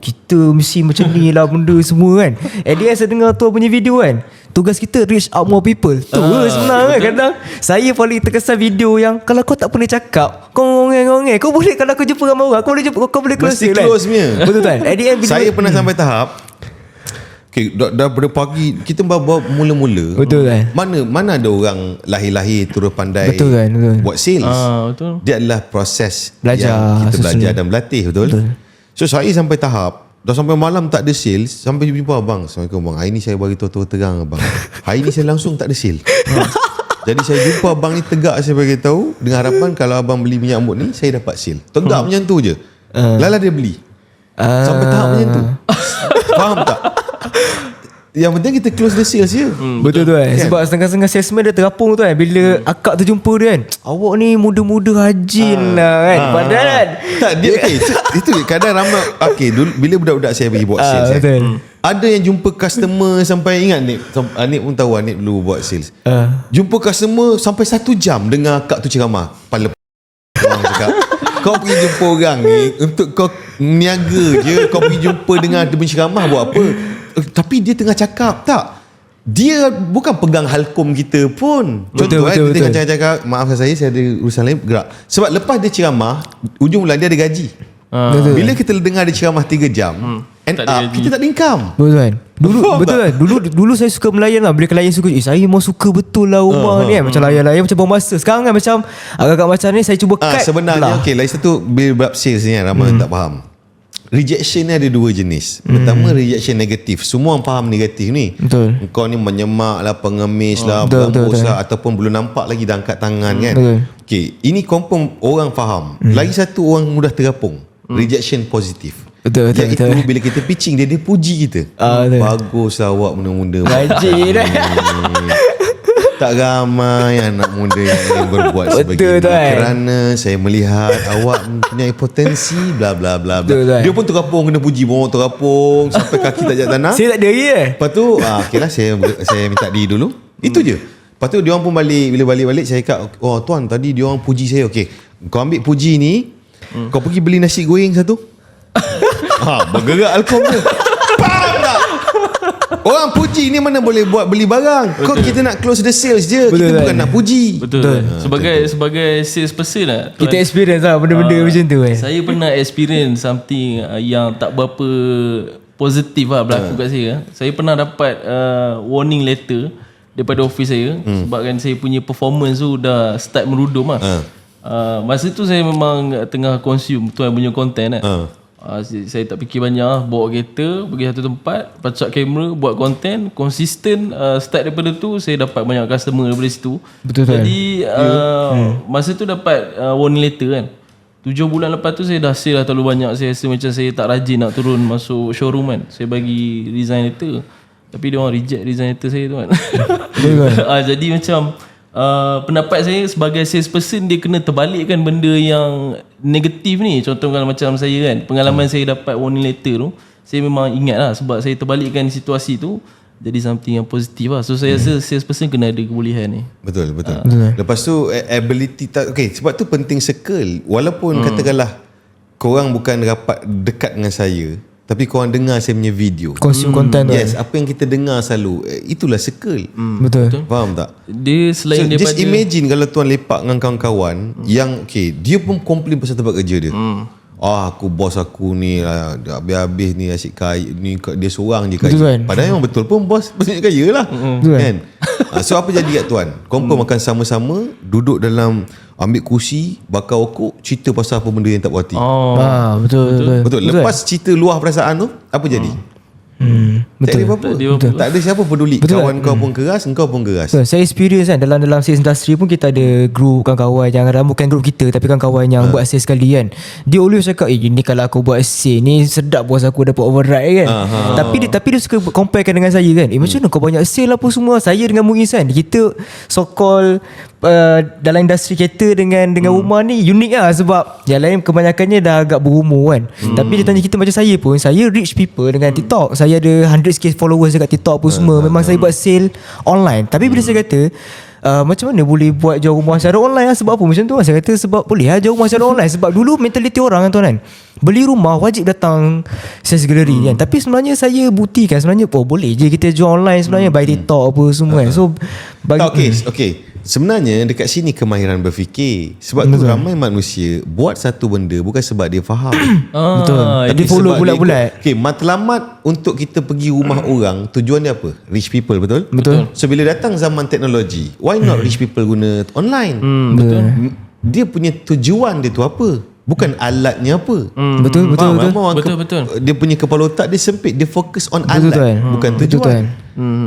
Kita mesti macam ni lah benda semua kan. At the end saya dengar tu punya video kan, tugas kita reach out more people. Tu sebenarnya kan. Kadang saya paling terkesan video yang kalau kau tak pernah cakap, kau ngomong-ngomong, kau boleh, kalau kau jumpa ramai orang, kau boleh close mesti close punya. Betul kan. At the end saya pernah sampai tahap Okay, dah pada pagi kita bawa mula-mula. Betul kan? Mana ada orang lahir-lahir terus pandai Betul kan, betul. buat sales. Betul. Dia adalah proses Belajar, yang kita belajar susunan. dan berlatih, betul? So saya sampai tahap dah sampai malam tak ada sales, sampai jumpa abang. Assalamualaikum bang. Hari ni saya bagi tahu terang abang. Hari ni saya langsung tak ada sale. Jadi saya jumpa abang ni tegak, saya bagi tahu dengan harapan kalau abang beli minyak ambut ni saya dapat sale. Tegak macam tu je. Lala dia beli. Sampai tahap macam tu. Faham tak? Yang penting kita close the sales je. Betul tu kan. Sebab setengah-setengah salesman dia terapung tu kan. Bila akak tu jumpa dia kan, awak ni muda-muda rajin lah kan. Padahal kan Tak, dia itu kadang ramai. Okay, dulu bila budak-budak saya pergi buat sales betul. ada yang jumpa customer sampai ingat Nip pun tahu Nip dulu buat sales. Jumpa customer sampai 1 jam dengar akak tu ceramah. Orang cakap, kau pergi jumpa orang ni untuk kau meniaga je, kau pergi jumpa dengan dia berceramah buat apa? Tapi dia tengah cakap tak, dia bukan pegang halkom kita pun. Contoh Betul. dia tengah cakap, maafkan saya ada urusan lain, gerak. Sebab lepas dia ceramah, ujung bulan dia ada gaji. Betul. Bila kita dengar dia ceramah 3 jam, end tak ada up gaji. kita tak ada income. Betul kan. Dulu Faham betul tak? kan. Dulu saya suka melayan lah. Bila klien suka, saya mau suka betul lah rumah ni kan. Macam layan-layan macam bom masa. Sekarang kan macam agak-agak macam ni saya cuba cut. Sebenarnya okay, lagi satu bila bab sales ni kan, ramai orang tak faham. Rejection ni ada 2 jenis. Pertama rejection negatif. Semua orang faham negatif ni. Betul. Kau ni menyemak lah, pengemis lah, Betul, berambus betul. lah, ataupun belum nampak lagi dah angkat tangan kan. Betul. Okay, ini confirm orang faham. Lagi satu orang mudah terapung. Rejection positif. Betul. Iaitu bila kita pitching dia puji kita. Betul. Baguslah awak muda-muda. Rajin dah. Tak ramai anak muda yang ingin berbuat Betul sebegini. tu kan. Kerana saya melihat awak mempunyai potensi bla bla bla bla. Betul tu kan. Dia pun terapung, kena puji pun terapung sampai kaki tak jatuh tanah. Saya tak ada lagi Lepas tu okeylah saya minta diri dulu. Itu je. Lepas tu dia orang pun balik, bila balik-balik saya cakap, "Oh tuan, tadi dia orang puji saya." Okey, kau ambil puji ni, kau pergi beli nasi goreng satu. Bergerak alkom tu. Faham tak? Orang puji ni mana boleh buat beli barang. Kau kita nak close the sales je. Betul kita bukan kan? nak puji. Betul. Sebagai sales person lah, Kita experience lah benda-benda macam tu kan. saya pernah experience something yang tak berapa positif lah berlaku kat saya. Saya pernah dapat warning letter daripada office saya sebabkan saya punya performance tu dah start merudum lah. Masa tu saya memang tengah consume tuan punya content kan. Saya tak fikir banyak, bawa kereta pergi satu tempat, pacak kamera, buat content konsisten. Start daripada tu saya dapat banyak customer daripada situ. Betul. Jadi masa tu dapat warning letter kan. 7 bulan lepas tu saya dah sale lah terlalu banyak. Saya rasa macam saya tak rajin nak turun masuk showroom kan. Saya bagi resign letter, tapi dia orang reject resign letter saya tu kan. Jadi macam pendapat saya sebagai salesperson, dia kena terbalikkan benda yang negatif ni. Contoh kalau macam saya kan, pengalaman saya dapat warning letter tu, saya memang ingat lah sebab saya terbalikkan situasi tu jadi something yang positif lah. So saya rasa salesperson kena ada kebolehan ni. Betul. Lepas tu ability okay, sebab tu penting circle. Walaupun katakanlah korang bukan rapat dekat dengan saya, tapi korang dengar saya punya video, Consume content tu. yes, apa yang kita dengar selalu, itulah circle. Betul. Faham tak? Dia selain So, daripada just imagine kalau tuan lepak dengan kawan-kawan yang okay, dia pun komplain pasal tempat kerja dia. Aku bos aku ni lah, habis-habis ni asyik kaya ni, dia seorang je kaya. Betul kan? Padahal memang betul pun bos banyak kaya lah. Kan? So apa jadi kat tuan? Confirm makan sama-sama, duduk dalam, ambil kursi, bakar okok, cerita pasal apa benda yang tak puas hati. Betul. Lepas cerita luah perasaan tu, apa jadi? Tak ada apa-apa. Tak ada siapa peduli. Betul. Kawan kau pun keras, engkau pun keras. So, saya experience kan dalam sales industry pun kita ada group kawan-kawan yang bukan group kita tapi kawan-kawan yang buat sales sekali kan. Dia always cakap, ni kalau aku buat sales ni sedap bos aku dapat override kan. Tapi dia suka comparekan dengan saya kan. Macam mana kau banyak sales apa semua. Saya dengan Muiz kan, kita so called dalam industri kereta dengan rumah ni unik lah. Sebab yang lain kebanyakannya dah agak berumur kan. Tapi dia tanya kita macam saya pun, saya reach people dengan TikTok. Saya ada 100k followers dekat TikTok pun semua. Memang saya buat sale online. Tapi bila saya kata macam mana boleh buat jual rumah secara online lah? Sebab apa macam tu lah? Saya kata sebab boleh lah jual rumah secara online. Sebab dulu mentaliti orang kan tuan kan, beli rumah wajib datang sales gallery kan. Tapi sebenarnya saya buktikan sebenarnya boleh je kita jual online sebenarnya, by TikTok apa semua kan. So Okay. Sebenarnya dekat sini kemahiran berfikir. Sebab tu ramai manusia buat satu benda bukan sebab dia faham. Betul. Tapi Dia follow sebab bulat-bulat. Okay, matlamat untuk kita pergi rumah orang, tujuan dia apa? Rich people, betul? Betul. So bila datang zaman teknologi, why not rich people guna online? Betul. Dia punya tujuan dia tu apa? Bukan alatnya apa. Betul. Ramai orang Betul. dia punya kepala otak dia sempit. Dia fokus on Betul, alat, tuan. bukan Betul, tujuan.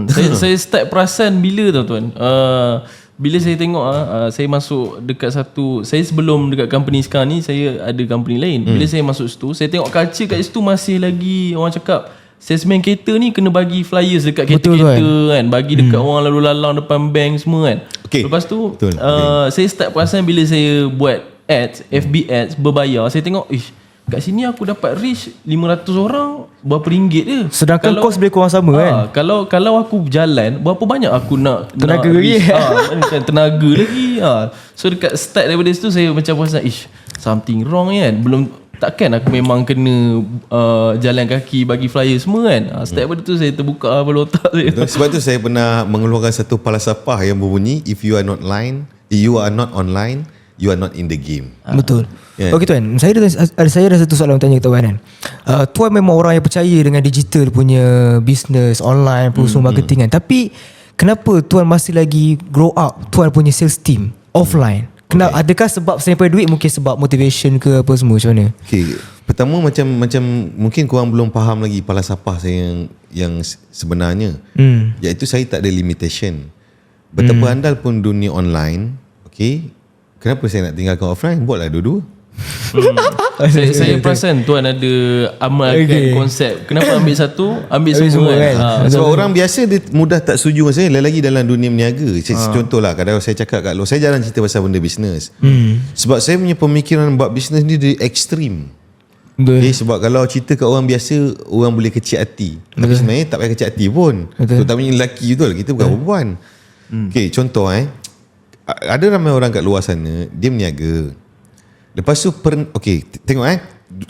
tuan. saya start perasan bila tau tuan. Bila saya tengok saya masuk dekat satu, saya sebelum dekat company sekarang ni saya ada company lain. Bila saya masuk situ, saya tengok culture kat situ masih lagi orang cakap salesman kereta ni kena bagi flyers dekat kereta-kereta kan, bagi dekat orang lalu lalang depan bank semua kan. Okay. Lepas tu Betul. saya start perasan bila saya buat ads, FB ads berbayar, saya tengok kat sini aku dapat reach 500 orang berapa ringgit je. Sedangkan kos lebih kurang sama kan. Kalau aku berjalan, berapa banyak aku nak Tenaga nak lagi. bukan tenaga lagi. So dekat start daripada situ saya macam perasan something wrong kan. Belum, takkan aku memang kena jalan kaki bagi flyer semua kan. Start daripada tu saya terbuka kepala otak saya. Betul. Sebab tu saya pernah mengeluarkan satu palasapah yang berbunyi, if you are not online, you are not in the game. Betul. Yeah. Okey tuan, saya ada satu soalan tanya ke tuan kan. Tuan memang orang yang percaya dengan digital punya business online, semua marketing kan. Tapi kenapa tuan masih lagi grow up tuan punya sales team offline? Kenapa? Adakah sebab selain duit, mungkin sebab motivation ke apa semua, macam mana? Okay. Pertama macam mungkin korang belum faham lagi palasapah saya yang sebenarnya. Iaitu saya tak ada limitation. Betapa andal pun dunia online, okay, kenapa saya nak tinggalkan offline? Buatlah dua-dua. Saya perasan tuan ada amalkan konsep. Kenapa ambil satu, ambil semua kan. Sebab orang biasa dia mudah tak setuju dengan saya. Lagi dalam dunia berniaga. Contohlah, kadang saya cakap kat luar, saya jarang cerita pasal benda bisnes. Sebab saya punya pemikiran buat bisnes ni dia ekstrim. Okay, sebab kalau cerita kat orang biasa, orang boleh kecil hati. Tapi sebenarnya tak payah kecil hati pun. Terutamanya lelaki, betul. Kita bukan perempuan. Okay, contoh ada ramai orang kat luar sana, dia berniaga. Lepas tu tengok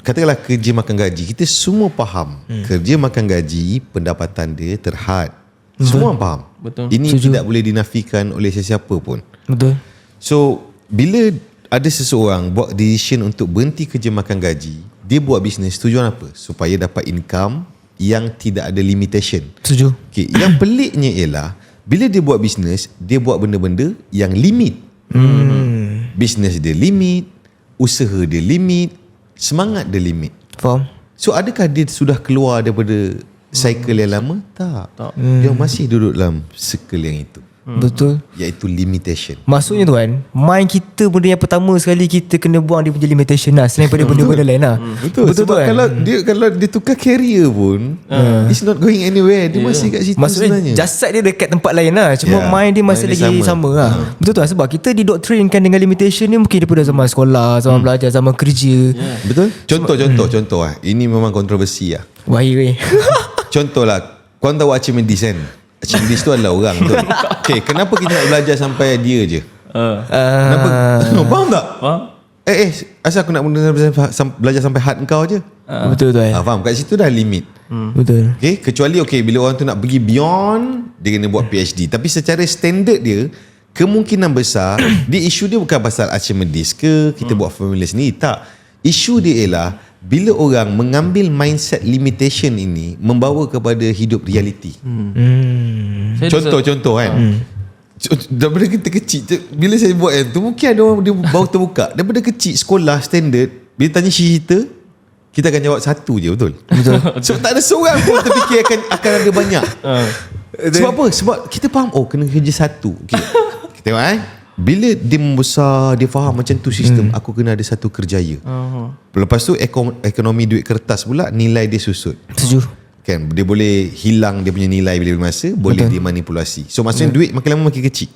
katakanlah kerja makan gaji. Kita semua faham kerja makan gaji, pendapatan dia terhad. Semua orang faham. Betul. Ini tidak boleh dinafikan oleh sesiapa pun. Betul. So bila ada seseorang buat decision untuk berhenti kerja makan gaji, dia buat bisnes, tujuan apa? Supaya dapat income yang tidak ada limitation. Setuju. Okay, yang peliknya ialah bila dia buat bisnes, dia buat benda-benda yang limit. Bisnes dia limit, usaha dia limit, semangat dia limit. Faham? So adakah dia sudah keluar daripada cycle yang lama? Tak. Dia masih duduk dalam circle yang itu. Betul. Iaitu limitation. Maksudnya tuan, mind kita benda yang pertama sekali kita kena buang dia punya limitation lah, selain daripada benda-benda lain lah. Betul sebab tuan. kalau dia tukar career pun, it's not going anywhere. Dia masih kat situ. Maksudnya sebenarnya. jasad dia dekat tempat lain lah, cuma mind dia masih mind dia lagi sama lah. Betul tuan, sebab kita didoktrinkan dengan limitation ni mungkin daripada zaman sekolah, zaman belajar, zaman kerja. Betul. Contoh ini memang kontroversi lah. Wahai Contoh lah, korang tahu Archimedes kan? Archimedes tu adalah orang betul. Okay, kenapa kita nak belajar sampai dia je? Kenapa? Faham tak? Faham? Asal aku nak belajar sampai had kau je? Betul tuan. Faham? Kat situ dah limit. Betul. Okay, kecuali bila orang tu nak pergi beyond, dia kena buat PhD. Tapi secara standard dia, kemungkinan besar dia isu dia bukan pasal Archimedes ke kita buat formula sendiri. Tak. Isu dia ialah bila orang mengambil mindset limitation ini membawa kepada hidup reality. Contoh kan. Daripada kita kecil, bila saya buat tu mungkin ada orang dia baru terbuka. Daripada kecil sekolah standard, bila tanya cerita, kita akan jawab satu je, betul? So tak ada seorang pun terfikir akan ada banyak. Sebab apa? Sebab kita faham kena kerja satu. Okay. Kita tengok bila dia membesar, dia faham macam tu sistem, aku kena ada satu kerjaya. Lepas tu ekonomi duit kertas pula, nilai dia susut. Setuju. Kan, dia boleh hilang dia punya nilai bila bermasa, boleh dimanipulasi. So maksudnya duit makin lama makin kecil.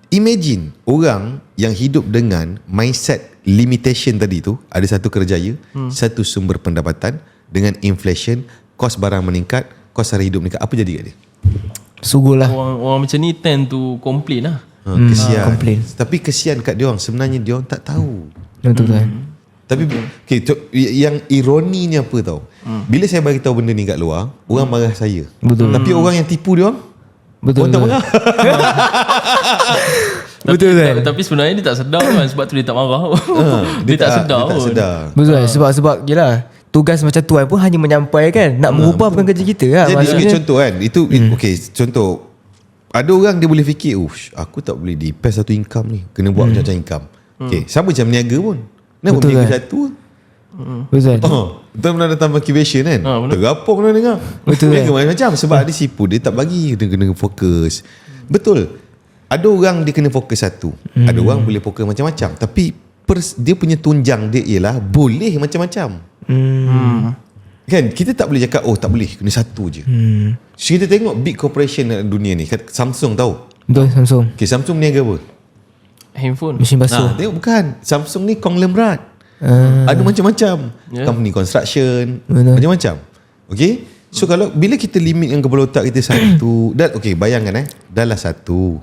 Imagine orang yang hidup dengan mindset limitation tadi tu, ada satu kerjaya, satu sumber pendapatan, dengan inflation, kos barang meningkat, kos sara hidup meningkat, apa jadi kat dia? Sugul lah. Orang macam ni tend to complain lah. Kesian. Complain. Tapi kesian kat dia orang, sebenarnya dia orang tak tahu. Betul kan. Tapi yang ironinya apa tau? Bila saya bagi tahu benda ni kat luar, orang marah saya. Betul. Tapi orang yang tipu dia orang, Betul. orang tak marah. Betul kan. Tapi sebenarnya dia tak sedar kan, sebab tu dia tak marah. Dia tak sedar Dia tak pun. sedar. Betul. Sebab yelah, tugas macam tuan pun hanya menyampaikan. Nak mengubah bukan kerja kita lah. Jadi Maksudnya, contoh kan, itu okey, contoh ada orang dia boleh fikir, aku tak boleh depend satu income ni, kena buat macam-macam income. Okey, sama macam niaga pun. Kenapa Betul niaga kan? satu? betul. Betul pernah datang motivation kan? benar. Tergapung kena dengar. Betul Niaga macam-macam sebab dia sipu, dia tak bagi, dia kena fokus. Betul. Ada orang dia kena fokus satu. Ada orang boleh fokus macam-macam. Tapi dia punya tunjang dia ialah boleh macam-macam. Kan kita tak boleh cakap tak boleh kena satu je. So kita tengok big corporation dalam dunia ni, Samsung tahu. Betul Samsung. Okay, Samsung niaga apa? Handphone. Mesin basuh. Tengok bukan. Samsung ni konglomerat. Ada macam-macam. Company construction, macam-macam. Okay. So kalau bila kita limitkan kepala otak kita satu, dan bayangkan dah lah satu,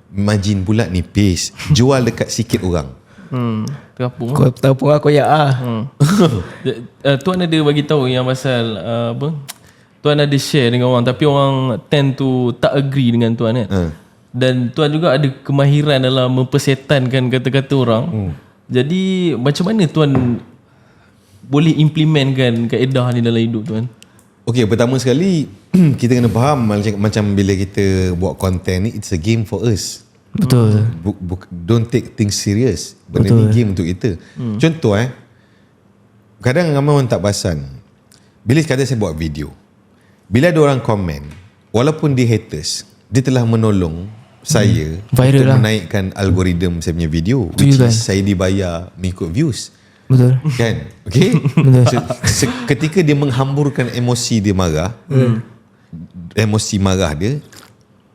margin pula nipis, jual dekat sikit orang. Terapung. Kau tahu pun aku ya Tuan ada bagi tahu yang pasal apa? Tuan ada share dengan orang tapi orang tend to tak agree dengan tuan kan. Dan tuan juga ada kemahiran dalam mempersetankan kata-kata orang. Jadi macam mana tuan boleh implementkan kaedah ni dalam hidup tuan? Okey, pertama sekali kita kena faham macam bila kita buat konten ni, it's a game for us. Betul. Don't take things serious. Benda ni game untuk kita. Contoh kadang ramai orang tak perasan. Bila kadang saya buat video, bila ada orang komen, walaupun dia haters, dia telah menolong saya Viral untuk lah. menaikkan algoritma saya punya video, Betul which kan? is saya dibayar mengikut views. Betul. Kan? Okay? Ketika dia menghamburkan emosi dia marah, emosi marah dia,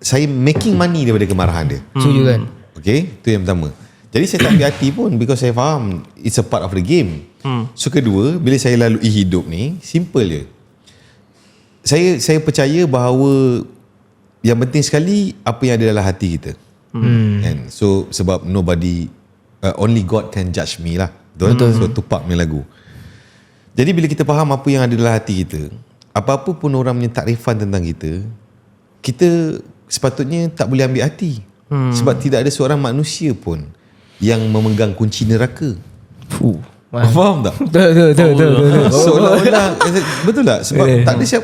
saya making money daripada kemarahan dia. Setuju kan? Okay, itu yang pertama. Jadi saya tak ambil hati pun, because saya faham it's a part of the game. So kedua, bila saya lalui hidup ni, simple je. Saya percaya bahawa yang penting sekali apa yang ada dalam hati kita. And so sebab nobody, only God can judge me lah. Betul. So Tupac punya lagu. Jadi bila kita faham apa yang ada dalam hati kita, apa-apa pun orang punya takrifan tentang kita, kita sepatutnya tak boleh ambil hati. Sebab tidak ada seorang manusia pun yang memegang kunci neraka. Faham tak? Betul. Seolah-olah betul tak? Sebab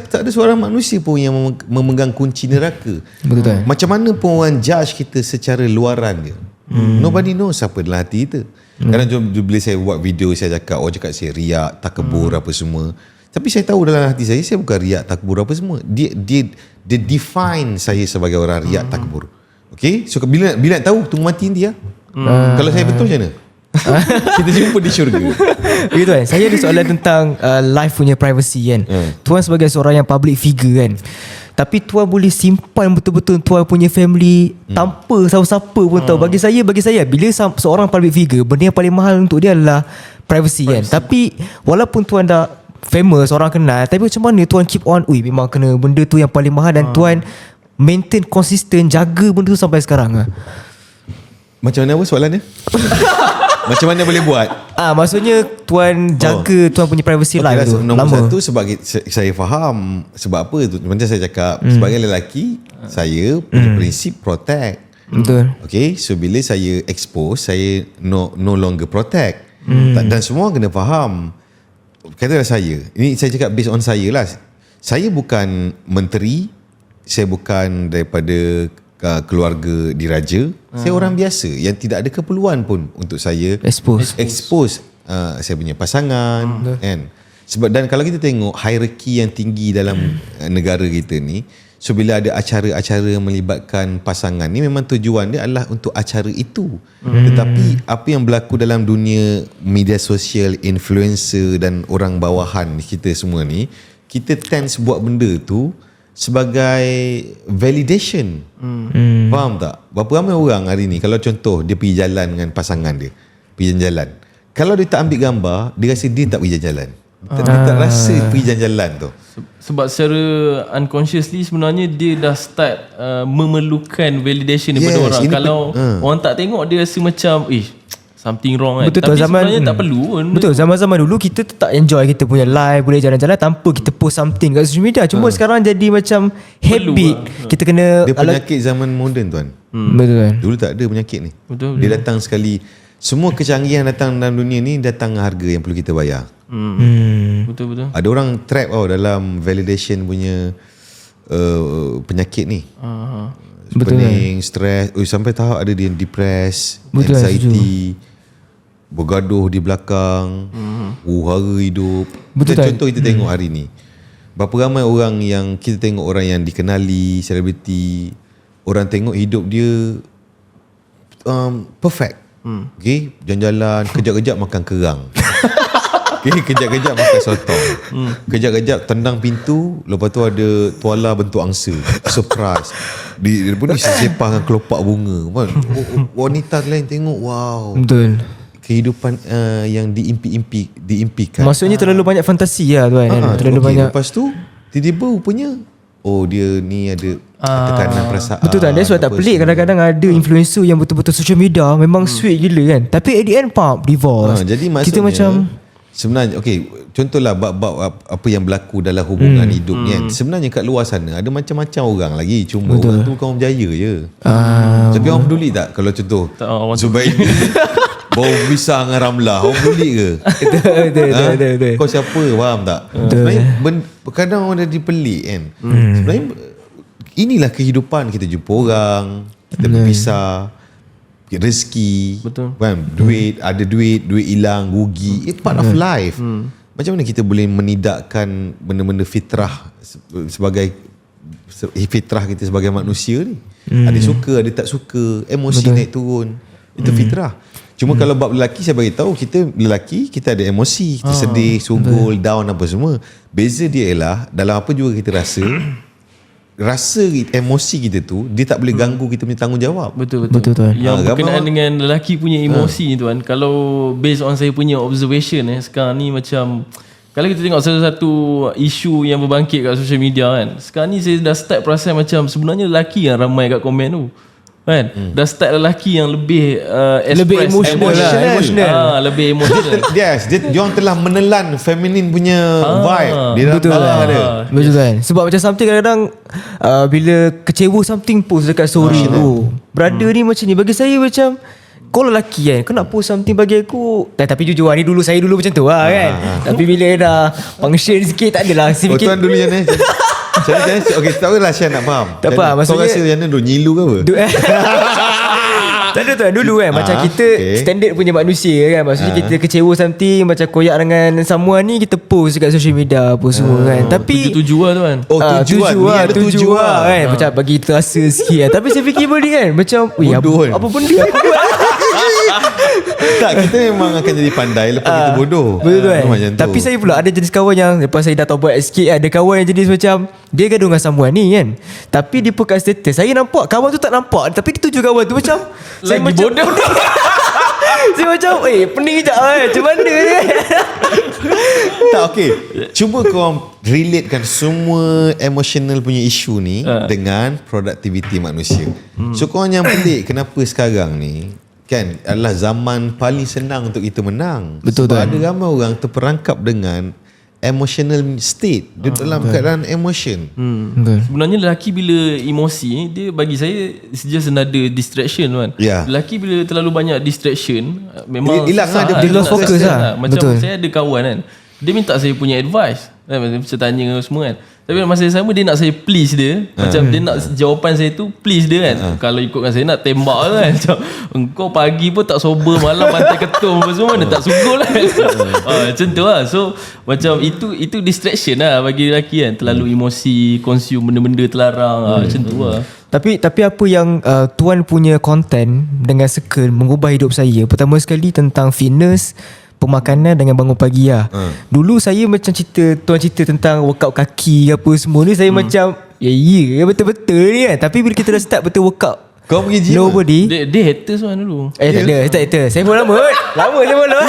tak ada seorang manusia pun yang memegang kunci neraka. Betul. Macam mana pun orang judge kita secara luaran dia. Nobody knows apa dalam hati kita. Kadang bila saya buat video, saya cakap, orang cakap saya riak, takabur apa semua. Tapi saya tahu dalam hati saya bukan riak, takabur apa semua. Dia define saya sebagai orang riak, takabur. Okay? So bila nak tahu, tunggu mati nanti lah. Kalau saya betul macam mana? Kita jumpa di syurga. Begitu kan. Saya ada soalan tentang life punya privacy kan. Tuan sebagai seorang yang public figure kan, tapi tuan boleh simpan betul-betul tuan punya family tanpa siapa-siapa pun tahu. Bagi saya bila seorang public figure, benda yang paling mahal untuk dia adalah privacy kan. Tapi walaupun tuan dah famous, orang kenal, tapi macam mana tuan keep on, memang kena benda tu yang paling mahal, dan tuan maintain konsisten, jaga benda tu sampai sekarang lah. Macam mana apa soalannya? Macam mana boleh buat? Maksudnya tuan jaga tuan punya privacy life tu Nombor lama. satu, sebab saya faham. Sebab apa tu? Macam saya cakap, sebagai lelaki, saya punya prinsip protect. Betul. Okay, so bila saya expose, saya no longer protect. Dan semua kena faham. Katalah saya, ini saya cakap based on saya lah. Saya bukan menteri, saya bukan daripada keluarga diraja. Saya orang biasa yang tidak ada keperluan pun untuk saya expose saya punya pasangan kan. Sebab dan kalau kita tengok hierarki yang tinggi dalam negara kita ni, so bila ada acara-acara yang melibatkan pasangan ni, memang tujuan dia adalah untuk acara itu. Tetapi apa yang berlaku dalam dunia media sosial, influencer dan orang bawahan kita semua ni, kita tends buat benda tu sebagai validation. Faham tak? Berapa ramai orang hari ni, kalau contoh dia pergi jalan dengan pasangan dia, pergi jalan, kalau dia tak ambil gambar, dia rasa dia tak pergi jalan. tak rasa pergi jalan-jalan tu. Sebab secara unconsciously sebenarnya dia dah start memerlukan validation daripada orang. Kalau orang tak tengok, dia rasa macam something wrong kan. Betul, tapi zaman, sebenarnya tak perlu pun. Betul, zaman-zaman dulu kita tak enjoy kita punya live, boleh jalan-jalan tanpa kita post something kat social media. Cuma sekarang jadi macam habit. Kita kena Dia penyakit zaman moden tuan. Betul kan. Dulu tak ada penyakit ni. Betul. Dia datang sekali. Semua kecanggihan datang dalam dunia ni datang harga yang perlu kita bayar. Betul. Ada orang trap dalam validation punya penyakit ni. Pening, stres, sampai tahap ada dia depressed, Betul, anxiety, bergaduh di belakang, hara hidup. Betul tak? Contoh kita tengok hari ni, berapa ramai orang yang kita tengok, orang yang dikenali, selebriti, orang tengok hidup dia perfect. Okay, jalan-jalan, kejap-kejap makan kerang. Okay, kejap-kejap makan sotong. Kejap-kejap tendang pintu, lepas tu ada tuala bentuk angsa, surprise. Dia pun disepahkan kelopak bunga. Wanita lain tengok, wow. Betul. Kehidupan yang diimpikan. Maksudnya terlalu banyak fantasi lah tuan. Terlalu banyak. Lepas tu tiba-tiba rupanya dia ni ada tekanan perasaan. Betul tak? That's why tak pelik kadang-kadang ada influencer yang betul-betul social media memang sweet gila kan. Tapi at the end divorce. Jadi maksudnya kita macam sebenarnya contohlah bab-bab apa yang berlaku dalam hubungan hidup ni kan. Sebenarnya kat luar sana ada macam-macam orang lagi. Cuma orang tu bukan orang berjaya je. Tapi orang peduli tak kalau contoh Zubaidi bau pisang dengan Ramlah, orang peduli ke? Betul. Kau siapa, faham tak? Sebenarnya kadang orang dah dipelik kan. Sebenarnya inilah kehidupan. Kita jumpa orang, kita berpisah, rezeki, betul kan? Ada duit hilang, rugi, part of life. Macam mana kita boleh menidakkan benda-benda fitrah sebagai fitrah kita sebagai manusia ni? Ada suka, ada tak suka, emosi naik turun, itu fitrah. Cuma kalau bab lelaki, saya bagi tahu, kita lelaki kita ada emosi, kita sedih, sugul, down apa semua. Beza dia ialah dalam apa juga kita rasa emosi kita tu dia tak boleh ganggu kita punya tanggungjawab. Betul tuan. Yang berkenaan dengan lelaki punya emosi ni tuan, kalau based on saya punya observation sekarang ni, macam kalau kita tengok satu-satu isu yang berbangkit kat social media kan, sekarang ni saya dah start perasan macam sebenarnya lelaki yang ramai kat komen tu kan. Dah start lelaki yang lebih lebih emotional. Lebih emotional. Yes, dia orang telah menelan feminin punya vibe. Dia betul ada. Betul kan. Sebab macam something kadang-kadang bila kecewa something post dekat story tu. Brother ni macam ni, bagi saya macam kau lelaki kan, kau nak post something bagi aku. Tapi jujur ni dulu saya dulu macam tu lah kan. Tapi bila dah function sikit tak adalah. Tuan dulu macam ni. Okay, tak apalah Syah nak faham. Tak apa, maksudnya kau rasa macam mana dulu, nyilu ke apa? Tak ada tuan, dulu kan macam kita standard punya manusia kan. Maksudnya kita kecewa something, macam koyak dengan someone ni, kita post dekat social media apa semua kan. Tapi tuju lah tuan. tuju kan. Macam bagi terasa sikit kan. Tapi saya fikir balik kan, macam apa benda aku buat. Tak, kita memang akan jadi pandai lepas kita bodoh. Betul kan. Tapi saya pula ada jenis kawan yang lepas saya dah taubat sikit, ada kawan yang jenis macam dia gaduh dengan someone ni kan, tapi dia put kat status, saya nampak, kawan tu tak nampak, tapi dia tuju kawan tu macam saya lagi macam bodoh. saya macam pening kejap macam mana ni. Tak, okay, cuba kau relatekan semua emotional punya isu ni dengan productivity manusia. So kau yang pelik, kenapa sekarang ni kan adalah zaman paling senang untuk kita menang. Betul. Sebab ada ramai orang terperangkap dengan emotional state. Dia dalam keadaan emotion. Sebenarnya lelaki bila emosi, dia bagi saya just another distraction kan. Lelaki bila terlalu banyak distraction, memang hilang lah, dia lost focus lah. Macam saya ada kawan kan, dia minta saya punya advice kan, macam tanya semua kan. Tapi masa yang sama dia nak saya please dia. Macam dia nak jawapan saya tu please dia kan. Kalau ikutkan saya nak tembak kan. Macam engkau pagi pun tak sober, malam pantai ketum apa semua, dia tak sugul kan. Macam tu lah. So macam itu distraction lah bagi lelaki kan. Terlalu emosi, consume benda-benda terlarang macam tu lah. Tapi apa yang tuan punya content dengan circle mengubah hidup saya, pertama sekali tentang fitness, pemakanan dengan bangun pagi lah. Dulu saya macam tuan cerita tentang workout kaki apa semua ni, saya macam ya betul-betul ni kan. Tapi bila kita dah start betul workout Kau pergi gym Nobody. Dia haters kan dulu. Tak ada. Saya follow lama. Lama saya follow.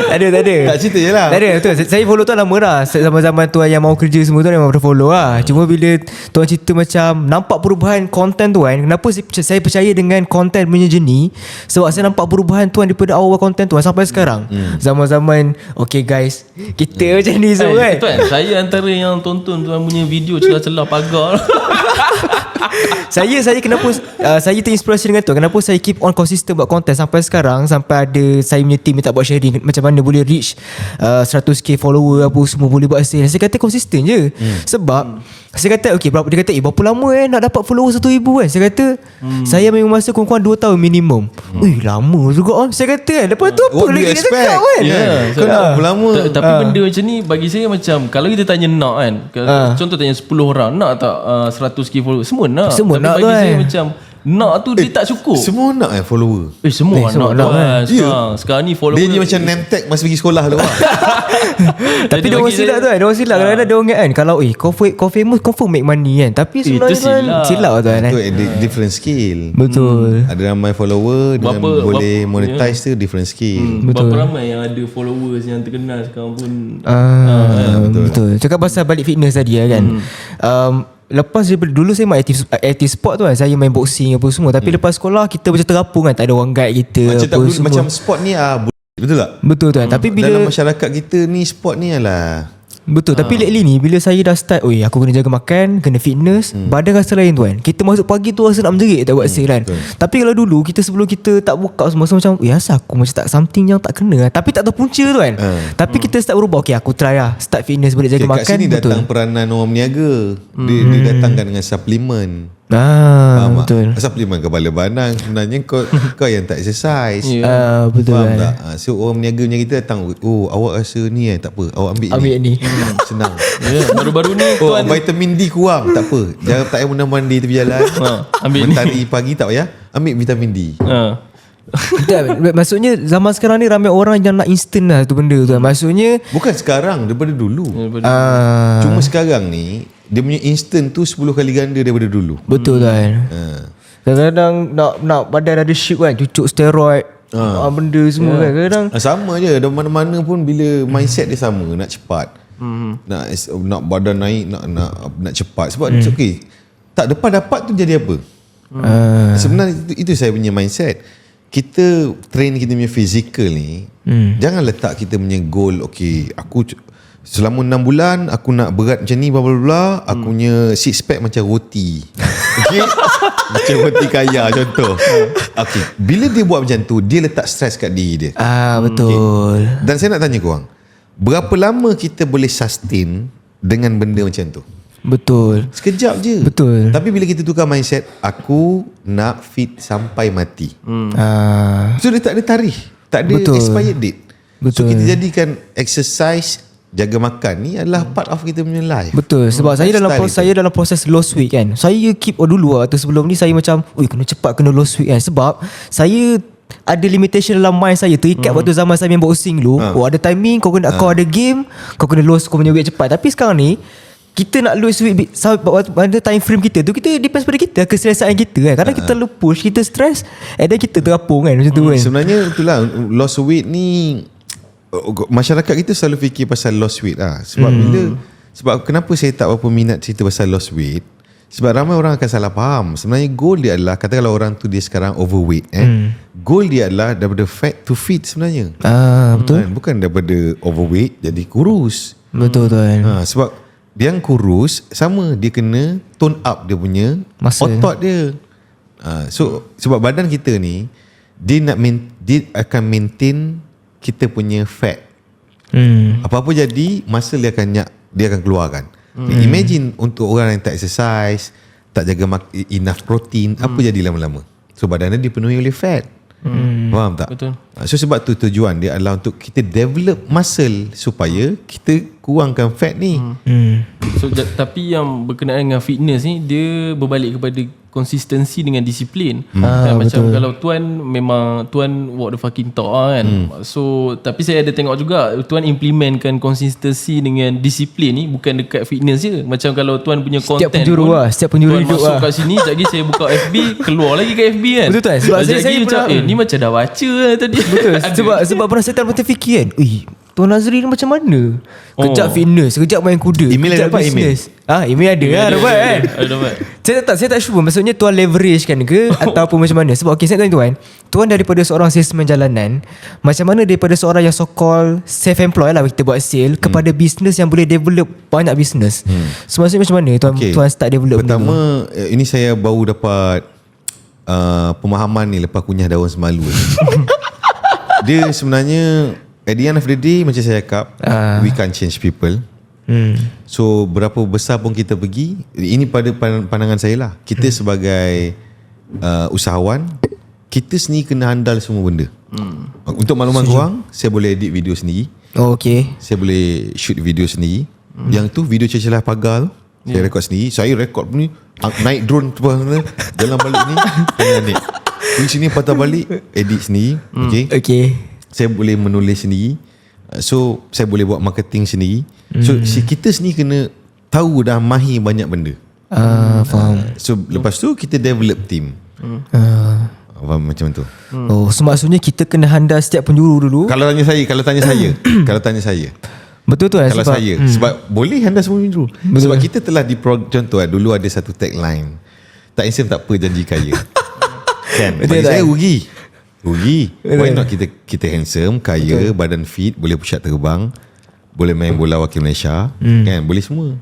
Tak ada. Tak cerita je lah. Tak ada, betul. Saya follow tuan lama dah. Zaman-zaman tuan yang mau kerja semua tu memang dah follow lah. Cuma bila tuan cerita macam nampak perubahan konten tu kan, kenapa saya percaya dengan konten punya jenis? Sebab saya nampak perubahan tuan daripada awal konten tuan sampai sekarang. Zaman-zaman okay guys, kita macam ni semua kan. Tuan, saya antara yang tonton tuan punya video celah-celah pagar. Saya kenapa saya terinspirasi dengan tu. Kenapa saya keep on consistent buat konten sampai sekarang, sampai ada saya punya team minta buat sharing macam mana boleh reach 100k follower apa semua boleh buat sale. Saya kata konsisten je. Sebab saya kata okay, dia kata berapa lama nak dapat follower 1,000 kan. Saya kata saya memang masa kurang-kurang 2 tahun minimum. Lama juga on. Saya kata kan, lepas tu apa What do lagi you dia expect? cakap kan. Kau nak berapa lama? Tapi benda macam ni bagi saya macam kalau kita tanya nak kan, contoh tanya 10 orang nak tak 100k follower, semua nak. Semua tapi nak bagi kan. saya macam nak tu dia tak cukup. Semua nak follower. Semua semua nak nak kan. Sekarang ni follower Dia ni macam name tag masa pergi sekolah tu. Tapi dia orang silap tu kan. Dia orang silap kadang-kadang dia orang ingat kan, kalau kau famous confirm make money kan. Tapi sebenarnya itu kan silap. silap tu kan. Itu different skill. Betul. Ada ramai follower dengan boleh monetize tu different skill. Betul. Berapa ramai yang ada followers yang terkenal sekarang pun. Betul. Cakap pasal balik fitness tadi kan. Lepas daripada dulu saya main active sport tu kan. Saya main boxing apa semua. Tapi lepas sekolah kita macam terapung kan. Tak ada orang guide kita Macam tak apa boleh, semua. macam sport ni betul tak? Betul tu kan. Tapi bila Dalam masyarakat kita ni sport ni adalah betul. Tapi lately ni bila saya dah start, aku kena jaga makan, kena fitness, badan rasa lain tu kan. Kita masuk pagi tu rasa nak menjerit tak buat sale kan. Tapi kalau dulu kita sebelum kita tak workout semua macam asal aku macam tak something yang tak kena. Tapi tak tahu punca tu kan. Tapi kita start berubah. Okay, aku try lah start fitness, boleh jaga kat makan. sini Betul. datang peranan orang berniaga. Dia datangkan dengan suplemen. Faham tak? betul. Suplemen kepala badan sebenarnya kau yang tak exercise. Betul Faham kan. tak? So orang berniaga macam kita datang, awak rasa ni tak apa, awak ambil ni. Senang. Baru-baru ni tuan Vitamin D kurang, tak apa. Jangan tak payah mandi tepi jalan. ambil ni. Mentari pagi tak payah, ambil vitamin D. Maksudnya zaman sekarang ni ramai orang yang nak instant lah tu benda tu kan. Maksudnya Bukan sekarang, daripada dulu. Cuma sekarang ni dia punya instant tu 10 kali ganda daripada dulu. betul kan. Kadang-kadang nak badan ada shape kan, cucuk steroid, benda semua kan. Kadang Sama je, dari mana-mana pun bila mindset dia sama, nak cepat. Nak badan naik, nak cepat. Sebab okay, tak dapat tu jadi apa? Sebenarnya itu saya punya mindset. Kita train kita punya physical ni, jangan letak kita punya goal, okay, aku selama 6 bulan aku nak berat macam ni, bla bla bla, aku punya six pack macam roti. Okay? Macam roti kaya contoh. Okay, bila dia buat macam tu, dia letak stress kat diri dia. betul. Okay. Dan saya nak tanya korang, berapa lama kita boleh sustain dengan benda macam tu? Betul. Sekejap je. Betul. Tapi bila kita tukar mindset, aku nak fit sampai mati. So dia tak ada tarikh, tak ada Betul. expired date. Betul. So kita jadikan exercise, jaga makan ni adalah part of kita punya life. Betul. Sebab saya Lifestyle dalam proses lost weight kan. Saya keep dulu atau sebelum ni saya macam kena cepat kena lost weight kan. Sebab saya ada limitation dalam mind saya. Terikat waktu zaman saya main boxing dulu. Ada timing, kau ada game, kau kena lost kau punya weight cepat. Tapi sekarang ni kita nak lose weight pada time frame kita tu, kita depends pada kita, keselesaan kita kan. Kadang kita terlalu push, kita stress, and then kita terapung kan macam tu kan. Sebenarnya itulah, lost weight ni masyarakat kita selalu fikir pasal lost weight lah. Sebab kenapa saya tak berapa minat cerita pasal lost weight, sebab ramai orang akan salah faham. Sebenarnya goal dia adalah, kata kalau orang tu dia sekarang overweight, goal dia adalah daripada fat to fit sebenarnya. Betul. Bukan daripada overweight jadi kurus. Betul kan. Sebab dia yang kurus, sama dia kena tone up dia punya Muscle. otot dia. So sebab badan kita ni dia akan maintain kita punya fat. Apa-apa jadi, muscle dia akan keluarkan. Imagine untuk orang yang tak exercise, tak jaga enough protein, apa jadi lama-lama? So badan dia dipenuhi oleh fat. Faham tak? Betul. So sebab tu tujuan dia adalah untuk kita develop muscle supaya kita kurangkan fat ni. So tapi yang berkenaan dengan fitness ni, dia berbalik kepada konsistensi dengan disiplin. Kan, macam kalau tuan memang tuan walk the fucking talk kan. So tapi saya ada tengok juga tuan implementkan konsistensi dengan disiplin ni bukan dekat fitness je. Macam kalau tuan punya Setiap content penjuru pun, lah, setiap penjuru tuan hidup masuk lah. kat sini, sekejap lagi saya buka FB, keluar lagi kat FB kan. Betul tuan, sebab Sekejap saya lagi macam pernah- ni macam dah baca lah tadi. Betul. sebab pernah saya terfikir kan, Tuan Nazri ni macam mana? Kejap fitness, kejap main kuda, Email kejap ada dapat business. Email ada lah dapat kan. Ada dapat. Saya tak sure maksudnya tuan leverage kan ke ataupun macam mana. Sebab saya tanya tuan daripada seorang salesman jalanan, macam mana daripada seorang yang so called self-employed lah, kita buat sale, kepada bisnes yang boleh develop banyak bisnes. So maksudnya macam mana tuan start develop benda tu? Pertama, ini saya baru dapat pemahaman ni lepas kunyah daun semalu. Dia sebenarnya at the end of the day, macam saya cakap, we can't change people. So berapa besar pun kita pergi, ini pada pandangan saya lah, kita sebagai usahawan, kita sendiri kena handal semua benda. Untuk makluman korang, saya boleh edit video sendiri, saya boleh shoot video sendiri. Yang tu video celah pagar tu, saya rekod sendiri. Saya rekod ni naik drone tu sana, jalan balik ni naik di sini, patah balik, edit sendiri. Okay. Saya boleh menulis sendiri. So saya boleh buat marketing sendiri. So kita sendiri kena tahu dah mahir banyak benda. Faham. So lepas tu kita develop team. Faham macam tu. So maksudnya kita kena handal setiap penjuru dulu. Kalau tanya saya Betul tu kalau saya sebab boleh handal semua penjuru. Sebab kita telah contoh dulu ada satu tagline, tak handsome tak apa, janji kaya. Kan? Bagi saya rugi. Why not kita handsome, kaya, badan fit, boleh push up terbang, boleh main bola wakil Malaysia, kan? Boleh semua.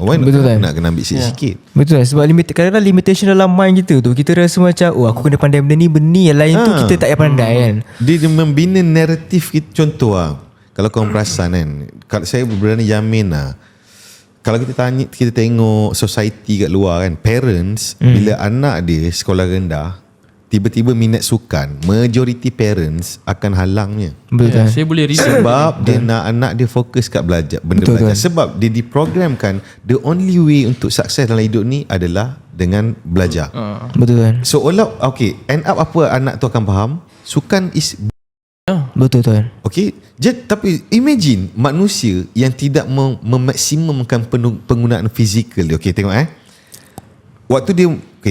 Why not? Betul kan? Nak kena ambil sikit-sikit. Betul kan? Sebab kadang-kadang limitation dalam mind kita tu, kita rasa macam aku kena pandai benda ni, yang lain tu kita tak payah pandai kan. Dia membina naratif kita. Contoh kalau korang perasan kan, kalau saya berani jamin kalau kita tengok society kat luar kan, parents bila anak dia sekolah rendah tiba-tiba minat sukan, majority parents akan halangnya. Betul. Saya boleh reason. Sebab dia nak anak dia fokus kat belajar, benda Betul, belajar. kan? Sebab dia diprogramkan the only way untuk sukses dalam hidup ni adalah dengan belajar. Betul kan? So end up apa anak tu akan faham, sukan is Betul tu kan? okay. Tapi imagine manusia yang tidak memaksimumkan penggunaan fizikal dia. Okay, tengok waktu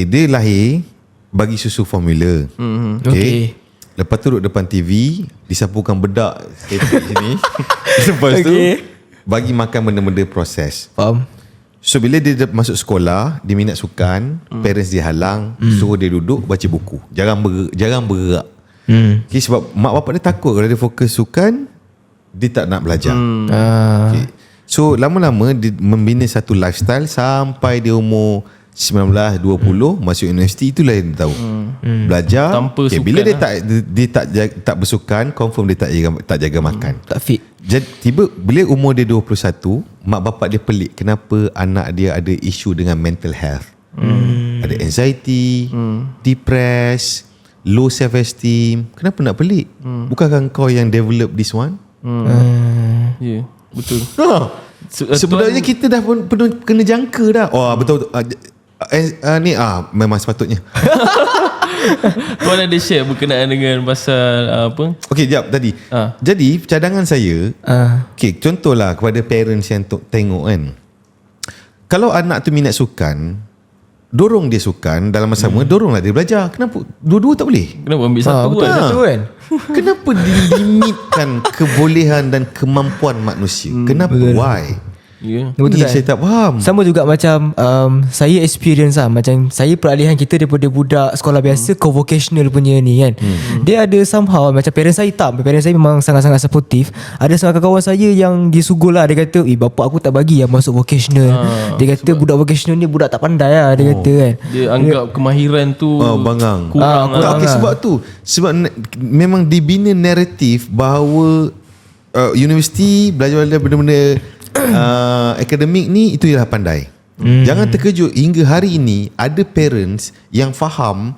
dia lahir, bagi susu formula. Okay. Lepas tu duduk depan TV, disapukan bedak sini. Lepas tu bagi makan benda-benda proses. Faham? So bila dia masuk sekolah, dia minat sukan, parents dia halang, suruh dia duduk baca buku, jarang bergerak. Okay, sebab mak bapak dia takut kalau dia fokus sukan, dia tak nak belajar. Okay. So lama-lama dia membina satu lifestyle sampai dia umur 19, 20 masuk universiti, itulah yang dia tahu. Belajar Tanpa sukan, bila dia tak bersukan, confirm dia tak jaga makan. Tak fit. Jadi bila umur dia 21, mak bapak dia pelik kenapa anak dia ada isu dengan mental health. Ada anxiety, depressed, low self esteem. Kenapa nak pelik? Bukankah kau yang develop this one? Ya, betul. Sebenarnya kita dah pun penuh kena jangka dah. Betul. Ni memang sepatutnya. Tuan ada share berkenaan dengan pasal apa? Okey, jap tadi. Jadi cadangan saya, okey, contohlah kepada parents yang tengok kan. Kalau anak tu minat sukan, dorong dia sukan, dalam masa sama doronglah dia belajar. Kenapa dua-dua tak boleh? Kenapa ambil satu Betul kan? satu kan? Kenapa dilimitkan kebolehan dan kemampuan manusia? Kenapa? Why? Ya. Betul Ni tak? saya tak faham. Sama juga macam saya experience lah, macam saya peralihan kita daripada budak sekolah biasa ke vocational punya ni kan. Dia ada somehow macam parents saya memang sangat-sangat supportive. Ada seorang kawan saya yang disugul lah, dia kata bapak aku tak bagi masuk vocational. Dia kata budak vocational ni budak tak pandai lah, dia kata kan. Dia anggap kemahiran tu Bangang. kurang lah. Okay, sebab memang dibina naratif bahawa universiti belajar benda-benda akademik ni itu ialah pandai. Jangan terkejut, hingga hari ini ada parents yang faham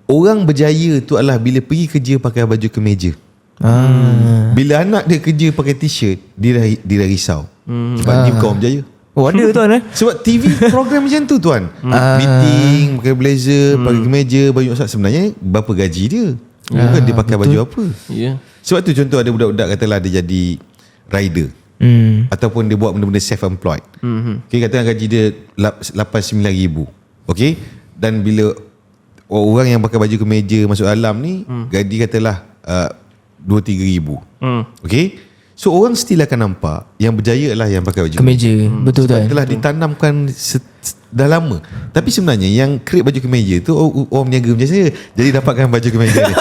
orang berjaya tu adalah bila pergi kerja pakai baju kemeja. Bila anak dia kerja pakai t-shirt, dia dah risau. Sebab dia bukan orang berjaya. Oh ada tuan Sebab TV program macam tu tuan. Meeting, pakai blazer, pakai kemeja, baju masak. Sebenarnya berapa gaji dia? Bukan dia pakai baju apa. Sebab tu contoh ada budak-budak katalah dia jadi rider. Ataupun dia buat benda-benda self-employed. Okay, katakan gaji dia 8-9 ribu. Okay. Dan bila orang yang pakai baju kemeja masuk alam ni, gaji katalah 2-3 ribu. Okay. So orang still akan nampak yang berjaya lah yang pakai baju kemeja. Betul sebab tuan. telah ditanamkan dah lama. Tapi sebenarnya yang create baju kemeja tu orang berniaga macam saya. Jadi dapatkan baju kemeja dia.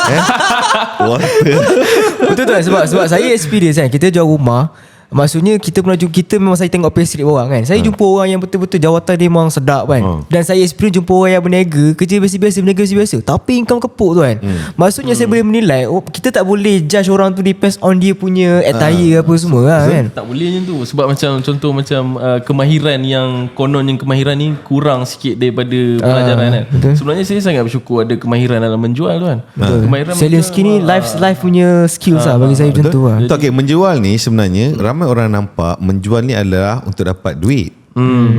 Betul tuan. Sebab saya experience kan, kita jual rumah. Maksudnya kita pernah jumpa, kita memang saya tengok payslip orang kan. Saya jumpa orang yang betul-betul jawatan dia memang sedap kan. Dan saya experience jumpa orang yang berniaga, kerja biasa-biasa, berniaga biasa-biasa, tapi income kepuk tu kan. Maksudnya saya boleh menilai, kita tak boleh judge orang tu depends on dia punya attire apa semua kan. Tak boleh macam tu. Sebab macam contoh macam kemahiran yang konon yang kemahiran ni kurang sikit daripada pelajaran kan. Betul. Sebenarnya saya sangat bersyukur ada kemahiran dalam menjual tu kan. Kemahiran Selling skill ni life punya skills lah bagi saya macam tu lah. Okay, menjual ni sebenarnya ramai orang nampak menjual ni adalah untuk dapat duit.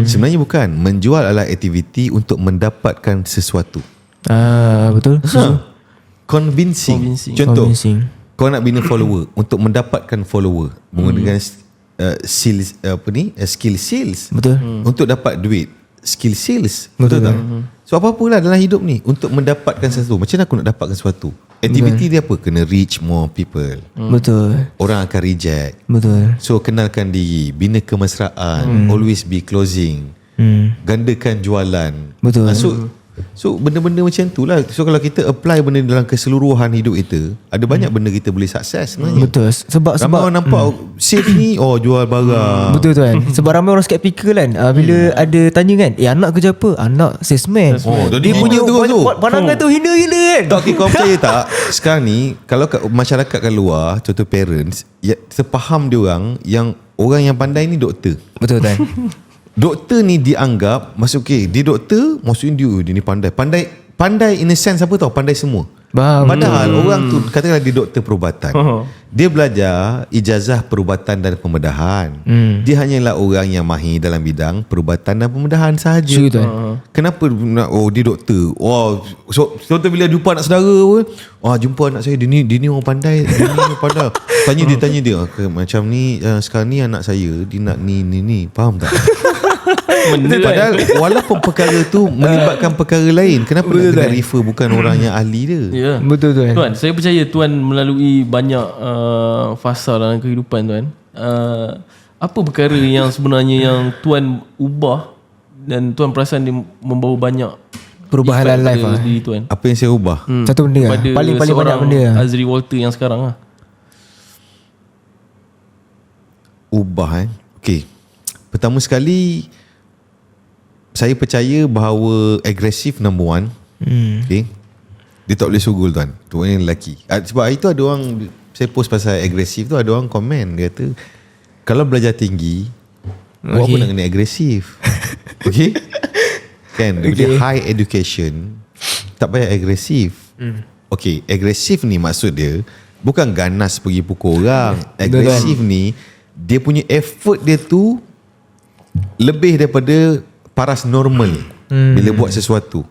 Sebenarnya bukan. Menjual adalah aktiviti untuk mendapatkan sesuatu. Betul. Convincing. Contoh, kau nak bina follower untuk mendapatkan follower menggunakan sales skill sales. Betul. Untuk dapat duit, skill sales. Betul tak? So apa-apalah dalam hidup ni untuk mendapatkan sesuatu. Macam mana aku nak dapatkan sesuatu? Aktiviti dia apa? Kena reach more people. Betul. Orang akan reject. Betul. So kenalkan diri, bina kemesraan, always be closing, gandakan jualan. Betul. So benda-benda macam tu lah. So kalau kita apply benda dalam keseluruhan hidup kita, ada banyak benda kita boleh sukses sebenarnya. Betul. Sebab orang nampak sales ni jual barang. Betul tu kan. Sebab ramai orang skeptikal kan. Bila ada tanya kan, anak kerja apa? Anak salesman. Dia punya tu. pandangan tu hina-hina kan. Tak, kau percaya tak? Sekarang ni kalau masyarakat kat luar, contoh parents, sepaham dia orang yang orang yang pandai ni doktor. Betul kan. Doktor ni dianggap dia doktor, maksudnya dia ni pandai in a sense apa tau, pandai semua. Padahal orang tu katakanlah dia doktor perubatan. Dia belajar ijazah perubatan dan pembedahan. Dia hanyalah orang yang mahir dalam bidang perubatan dan pembedahan sahaja. Kenapa dia doktor? So contoh bila jumpa anak saudara pun, jumpa anak saya dia ni orang pandai, dia ni orang pandai. Tanya dia macam ni sekarang ni anak saya dia nak ni, faham tak? Padahal walaupun perkara tu melibatkan perkara lain, kenapa nak kena refer bukan orang yang ahli dia? Betul tu kan. Tuan, saya percaya tuan melalui banyak fasa dalam kehidupan tuan. Apa perkara yang sebenarnya yang tuan ubah dan tuan perasan dia membawa banyak perubahan dalam life di tuan? Apa yang saya ubah? Satu benda pada paling banyak benda Azri Walter yang sekarang lah. Ubah Okay. Pertama sekali, saya percaya bahawa agresif number one. Okay. Dia tak boleh sugul tuan. Tu orang yang lelaki. Sebab hari tu ada orang, saya post pasal agresif tu, ada orang komen, dia kata kalau belajar tinggi, buat apa nak kena agresif? Okay. Kan dia high education, tak payah agresif. Okay, agresif ni maksud dia bukan ganas pergi pukul orang. Agresif ni dia punya effort dia tu lebih daripada paras normal bila buat sesuatu.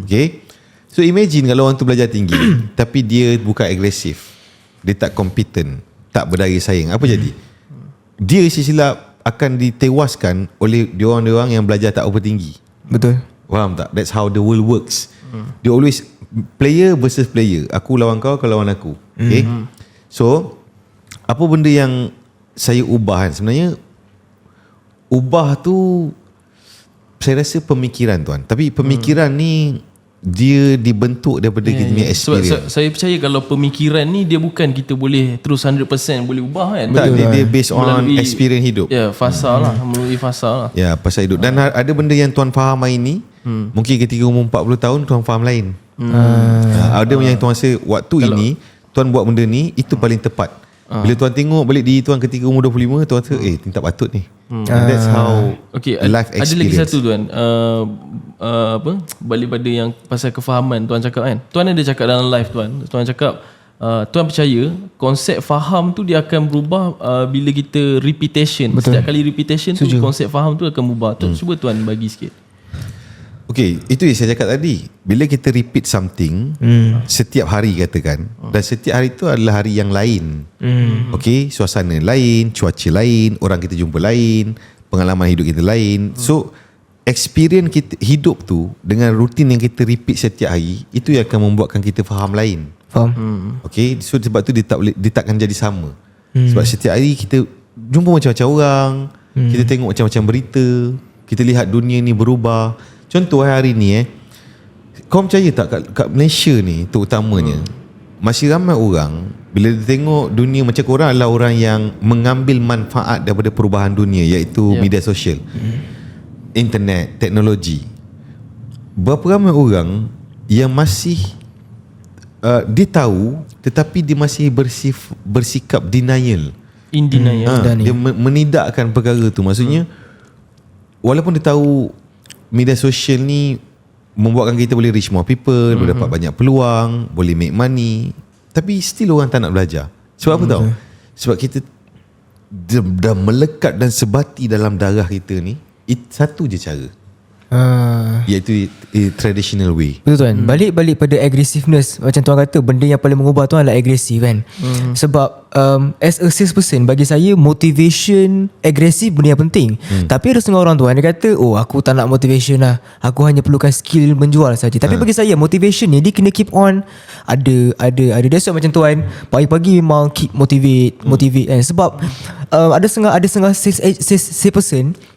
Okay. So imagine kalau orang tu belajar tinggi tapi dia bukan agresif, dia tak competent, tak berdaya saing, apa jadi? Dia silap akan ditewaskan oleh diorang-diorang yang belajar tak apa tinggi. Betul. Faham tak? That's how the world works. Dia always player versus player. Aku lawan kau lawan aku. Okay. So apa benda yang saya ubah kan? Sebenarnya ubah tu saya rasa pemikiran tuan. Tapi pemikiran ni dia dibentuk daripada kita punya experience. Sebab saya percaya kalau pemikiran ni dia bukan kita boleh terus 100% boleh ubah kan. Tak, dia based on experience hidup. Ya, fasa lah, melalui fasa lah. Ya, pasal hidup. Dan ada benda yang tuan faham hari ni, mungkin ketika umur 40 tahun tuan faham lain. Ada yang tuan rasa waktu ini tuan buat benda ni itu paling tepat. Bila tuan tengok balik diri tuan ketika umur 25, tuan rasa ni tak patut ni. That's how life experience. Ada lagi satu tuan, balik pada yang pasal kefahaman tuan cakap kan. Tuan ada cakap dalam live tuan cakap Tuan percaya konsep faham tu dia akan berubah bila kita repetition. Setiap kali repetition tu konsep faham tu akan berubah. Cuba tuan bagi sikit. Okay, itu yang saya cakap tadi. Bila kita repeat something setiap hari katakan, dan setiap hari tu adalah hari yang lain. Okay, suasana lain, cuaca lain, orang kita jumpa lain, pengalaman hidup kita lain. So experience kita hidup tu dengan rutin yang kita repeat setiap hari, itu yang akan membuatkan kita faham lain. Faham? Okay, so sebab tu dia takkan jadi sama. Sebab setiap hari kita jumpa macam-macam orang, kita tengok macam-macam berita, kita lihat dunia ni berubah. Contoh hari ni kau percaya tak kat Malaysia ni terutamanya, masih ramai orang bila dia tengok dunia, macam korang adalah orang yang mengambil manfaat daripada perubahan dunia, iaitu media sosial, internet, teknologi. Berapa ramai orang yang masih dia tahu tetapi dia masih bersikap denial. In denial. Dia menidakkan perkara tu. Maksudnya walaupun dia tahu media sosial ni membuatkan kita boleh reach more people, boleh dapat banyak peluang, boleh make money, tapi still orang tak nak belajar. Sebab apa tahu? Sebab kita dah melekat dan sebati dalam darah kita ni, satu je cara, iaitu traditional way. Betul tuan. Balik pada aggressiveness. Macam tuan kata, benda yang paling mengubah tuan adalah agresif kan. Sebab as a salesperson, bagi saya motivation, agresif benda yang penting. Tapi ada setengah orang tuan, dia kata, oh aku tak nak motivation lah, aku hanya perlukan skill menjual saja. Tapi bagi saya motivation ni dia kena keep on. Ada that's why macam tuan pagi-pagi memang keep motivate kan. Sebab ada setengah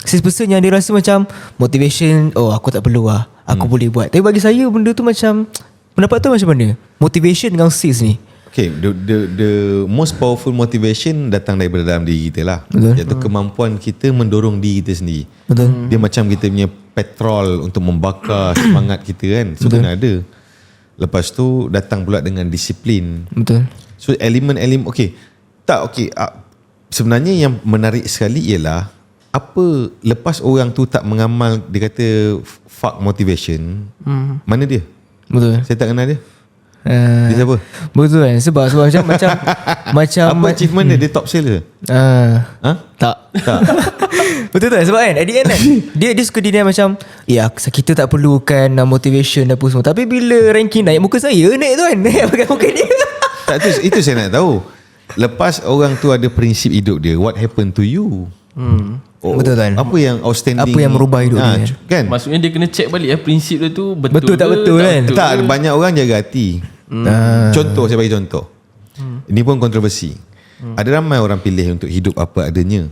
salesperson yang dia rasa macam motivation, oh aku tak perlu lah, aku boleh buat. Tapi bagi saya benda tu macam, pendapat tu macam mana motivation dengan sales ni? Okay, the most powerful motivation datang daripada dalam diri kita lah. Iaitu kemampuan kita mendorong diri kita sendiri. Betul. Dia macam kita punya petrol untuk membakar semangat kita kan. So kena ada. Lepas tu datang pula dengan disiplin. Betul. So elemen-elemen sebenarnya yang menarik sekali ialah apa lepas orang tu tak mengamal, dia kata fuck motivation. Mana dia? Betul. Saya tak kenal dia. Dia siapa? Betul kan. Sebab macam apa achievement dia? Dia top seller. Tak. Betul tak? Sebab kan at the end kan dia suka deny macam kita tak perlukan motivation apa semua. Tapi bila ranking naik, muka saya naik tu kan. Pakai muka dia. Tak, itu saya nak tahu. Lepas orang tu ada prinsip hidup dia, what happened to you? Betul kan. Apa yang outstanding, apa yang merubah hidup dia kan? Maksudnya dia kena check balik prinsip dia tu betul tak betul kan? betul. Tak, banyak orang jaga hati. Contoh, saya bagi contoh. Ini pun kontroversi. Ada ramai orang pilih untuk hidup apa adanya,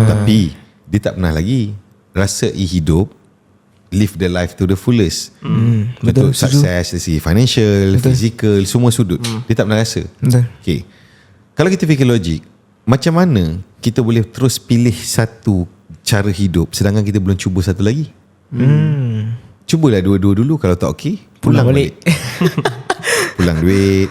tapi dia tak pernah lagi rasai hidup, live the life to the fullest. Betul, sukses dari segi financial, physical, semua sudut. Dia tak pernah rasa. Okay. Kalau kita fikir logik, macam mana kita boleh terus pilih satu cara hidup sedangkan kita belum cuba satu lagi? Cubalah dua-dua dulu. Kalau tak okey, pulang balik. Pulang duit,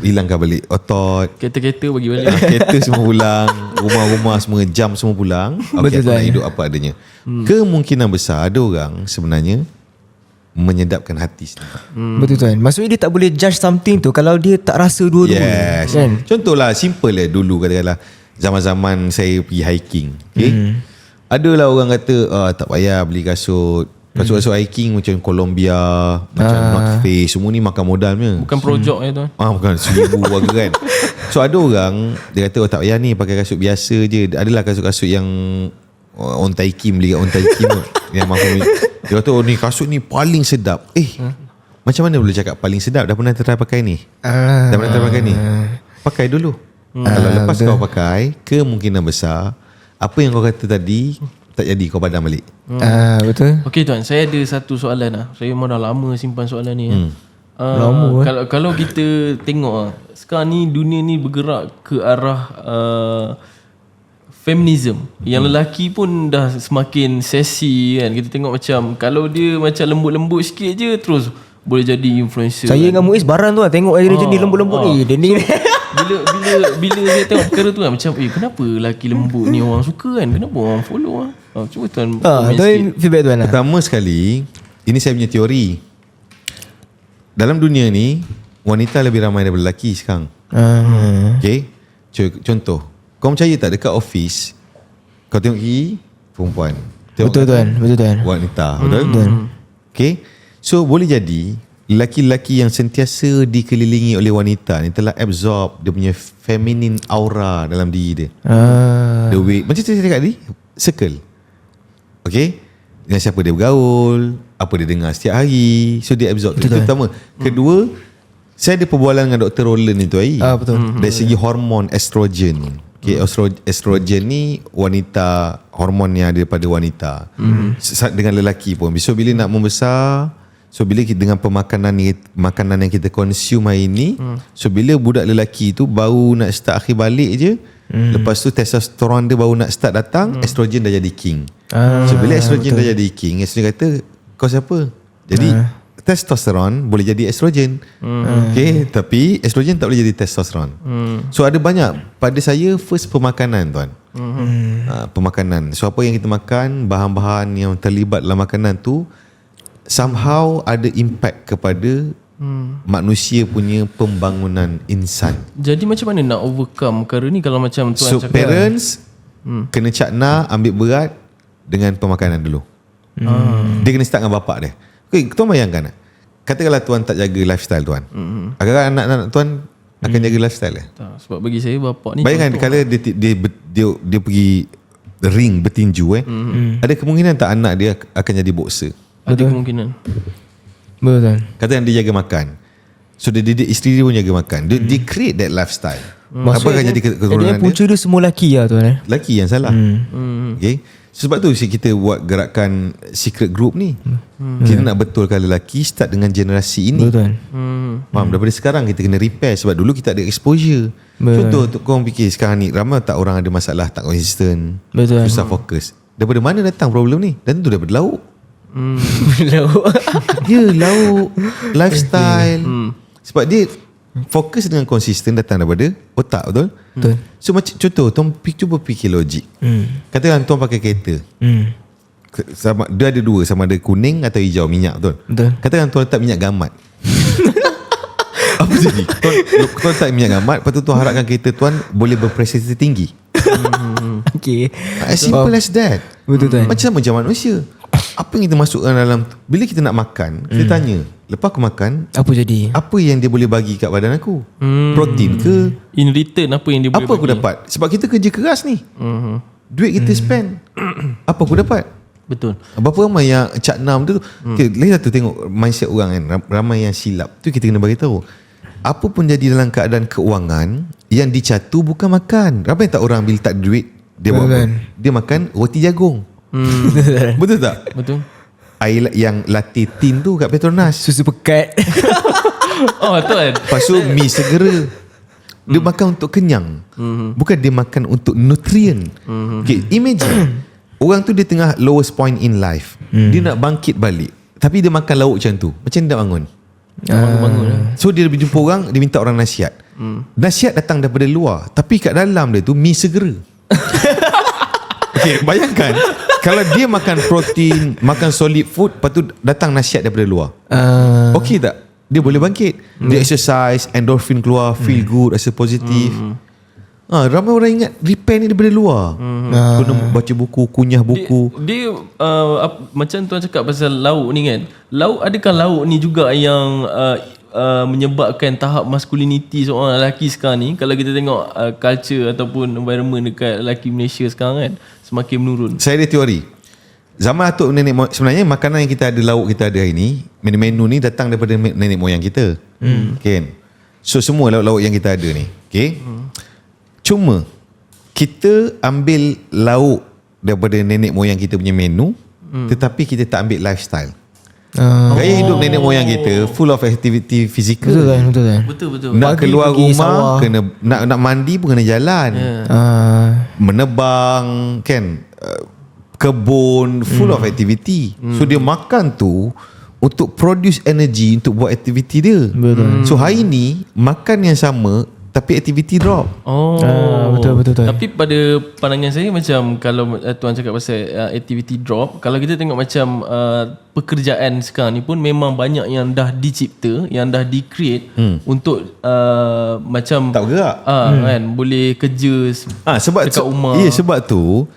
hilangkan balik otot, Kereta-kereta bagi balik. kereta semua pulang, rumah-rumah semua, jam semua pulang. Okey, aku nak hidup apa adanya. Kemungkinan besar ada orang sebenarnya menyedapkan hati sendiri. Betul tuan. Maksudnya dia tak boleh judge something tu kalau dia tak rasa dua-dua. Yes. Kan? Contohlah simple lah, dulu katakanlah zaman-zaman saya pergi hiking, okay? Adalah orang kata tak payah beli kasut hiking macam Columbia, macam North Face, semua ni makan modal punya. Bukan projek tuan. Bukan 1,000 warga kan. So ada orang dia kata tak payah ni, pakai kasut biasa je. Adalah kasut-kasut yang Ontai Kim, beli kat Ontai Kim tu, yang mampu. Dia kata ni kasut ni paling sedap. Macam mana boleh cakap paling sedap? Dah pernah try pakai ni? Dah pernah try pakai ni? Pakai dulu. Kalau lepas kau pakai, kemungkinan besar apa yang kau kata tadi tak jadi, kau padam balik. Betul. Okey tuan, saya ada satu soalan lah. Saya memang dah lama simpan soalan ni. Lama Kalau kita tengok sekarang ni dunia ni bergerak ke arah feminism. Yang lelaki pun dah semakin seksi kan. Kita tengok macam kalau dia macam lembut-lembut sikit je terus boleh jadi influencer. Saya dengan Muiz barang tu lah, tengok dia jenis lembut-lembut ni. Dia ni bila saya tengok perkara tu kan, macam kenapa lelaki lembut ni orang suka kan? Kenapa orang follow lah? Cuba tuan komen sikit. feedback tuan lah. Pertama sekali, ini saya punya teori. Dalam dunia ni, wanita lebih ramai daripada lelaki sekarang. Okay, contoh, kau percaya tak dekat office kau tengok kiri perempuan, tengok Betul tuan, betul tuan. wanita, betul? Okay, so boleh jadi lelaki-lelaki yang sentiasa dikelilingi oleh wanita ni telah absorb dia punya feminine aura dalam diri dia. The way, macam saya cakap tadi, circle. Okay, dengan siapa dia bergaul, apa dia dengar setiap hari, so dia absorb. Itu pertama. Kedua, saya ada perbualan dengan Dr. Roland itu hari. Betul. Dari segi hormon estrogen. Okay, estrogen ni wanita, hormon yang ada pada wanita. Dengan lelaki pun. So bila nak membesar, so bila kita, dengan makanan yang kita consume hari ni, so bila budak lelaki tu baru nak start akhir balik je, lepas tu testosteron dia baru nak start datang, estrogen dah jadi king. So bila estrogen dah jadi king, estrogen kata kau siapa? Jadi testosteron boleh jadi estrogen. Okay, tapi estrogen tak boleh jadi testosteron. So ada banyak. Pada saya first pemakanan tuan. Pemakanan. So apa yang kita makan, bahan-bahan yang terlibat dalam makanan tu somehow ada impact kepada manusia punya pembangunan insan. Jadi macam mana nak overcome perkara ni kalau macam tuan So cakap? parents kena cakna ambil berat dengan pemakanan dulu. Dia kena start dengan bapak dia. Okay, tuan bayangkan, katakanlah tuan tak jaga lifestyle tuan, agak-agak anak-anak tuan akan jaga lifestyle dia. Tak, sebab bagi saya bapak ni Bayangkan kalau dia pergi ring bertinju ada kemungkinan tak anak dia akan jadi boxer? ada kemungkinan. Betul. Katakan dia jaga makan, so dia didik isteri dia pun jaga makan, dia create that lifestyle. Apa akan jadi keturunan dia? Punca dia semua lelaki lah tuan. Lelaki yang salah. Okay, sebab tu kita buat gerakan secret group ni. Kita nak betulkan lelaki start dengan generasi ini. Betul. Faham? Daripada sekarang kita kena repair, sebab dulu kita ada exposure. Contoh korang fikir sekarang ni ramai tak orang ada masalah tak konsisten, Betul. susah fokus. Daripada mana datang problem ni? Dan tentu daripada lauk. Ya, lauk, lifestyle. Sebab dia fokus dengan konsisten datang daripada otak, betul? Betul. So macam contoh, tuan cuba fikir logik. Katakan tuan pakai kereta. Sama, dia ada dua, sama ada kuning atau hijau minyak, betul? Betul. Katakan tuan letak minyak gamat. Apa jadi? Tuan letak minyak gamat, lepas tu tuan harapkan kereta tuan boleh berprestasi tinggi. Okay. As simple as that. Betul tuan. Macam manusia. Apa yang kita masukkan dalam, bila kita nak makan, kita tanya, lepas aku makan, Apa jadi? apa yang dia boleh bagi kat badan aku? Protein ke? In return apa yang dia boleh Apa aku bagi? dapat? Sebab kita kerja keras ni. Duit kita spend. Apa aku dapat? Betul. Berapa ramai yang caknam tu. Okay, lagi satu tengok mindset orang kan, ramai yang silap. Tu kita kena bagi tahu. Apa pun jadi dalam keadaan keuangan, yang dicatu bukan makan. Ramai tak orang bila tak ada duit, dia buat apa? Dia makan roti jagung. Betul tak? Betul. Air yang latte tin tu kat Petronas. Susu pekat. Oh tuan. Lepas tu mi segera. Dia makan untuk kenyang. Bukan dia makan untuk nutrien. Okay, imagine orang tu dia tengah lowest point in life. Dia nak bangkit balik, tapi dia makan lauk macam tu. Macam dia nak bangun? Bangun-bangun lah. So dia jumpa orang, dia minta orang nasihat. Nasihat datang daripada luar, tapi kat dalam dia tu mi segera. Okay, bayangkan kalau dia makan protein, makan solid food, lepas tu datang nasihat daripada luar. Okay tak? Dia boleh bangkit. Dia exercise, endorphin keluar, feel good, rasa positif. Ramai orang ingat repair ni daripada luar. Kena baca buku, kunyah buku. Dia macam tuan cakap pasal lauk ni kan. Adakah lauk ni juga yang menyebabkan tahap masculinity seorang lelaki sekarang ni? Kalau kita tengok culture ataupun environment dekat lelaki Malaysia sekarang kan, semakin menurun. Saya ada teori. Zaman atuk nenek moyang, sebenarnya makanan yang kita ada, lauk kita ada hari ni, menu-menu ni datang daripada nenek moyang kita. Okay. So semua lauk-lauk yang kita ada ni, okay? Cuma kita ambil lauk daripada nenek moyang kita punya menu, tetapi kita tak ambil lifestyle. Gaya hidup nenek moyang kita full of activity fizikal. Betul. Nak Pagi keluar pergi rumah sawah. kena nak mandi pun kena jalan. Menebang kan, kebun, full of activity. So dia makan tu untuk produce energy untuk buat aktiviti dia. So hari ni makan yang sama tapi aktiviti drop. Betul. Tapi pada pandangan saya macam kalau tuan cakap pasal activity drop, kalau kita tengok macam pekerjaan sekarang ni pun memang banyak yang dah dicipta, yang dah di-create untuk macam Tak bergerak. kan boleh kerja Sebab dekat rumah. Ya, sebab tu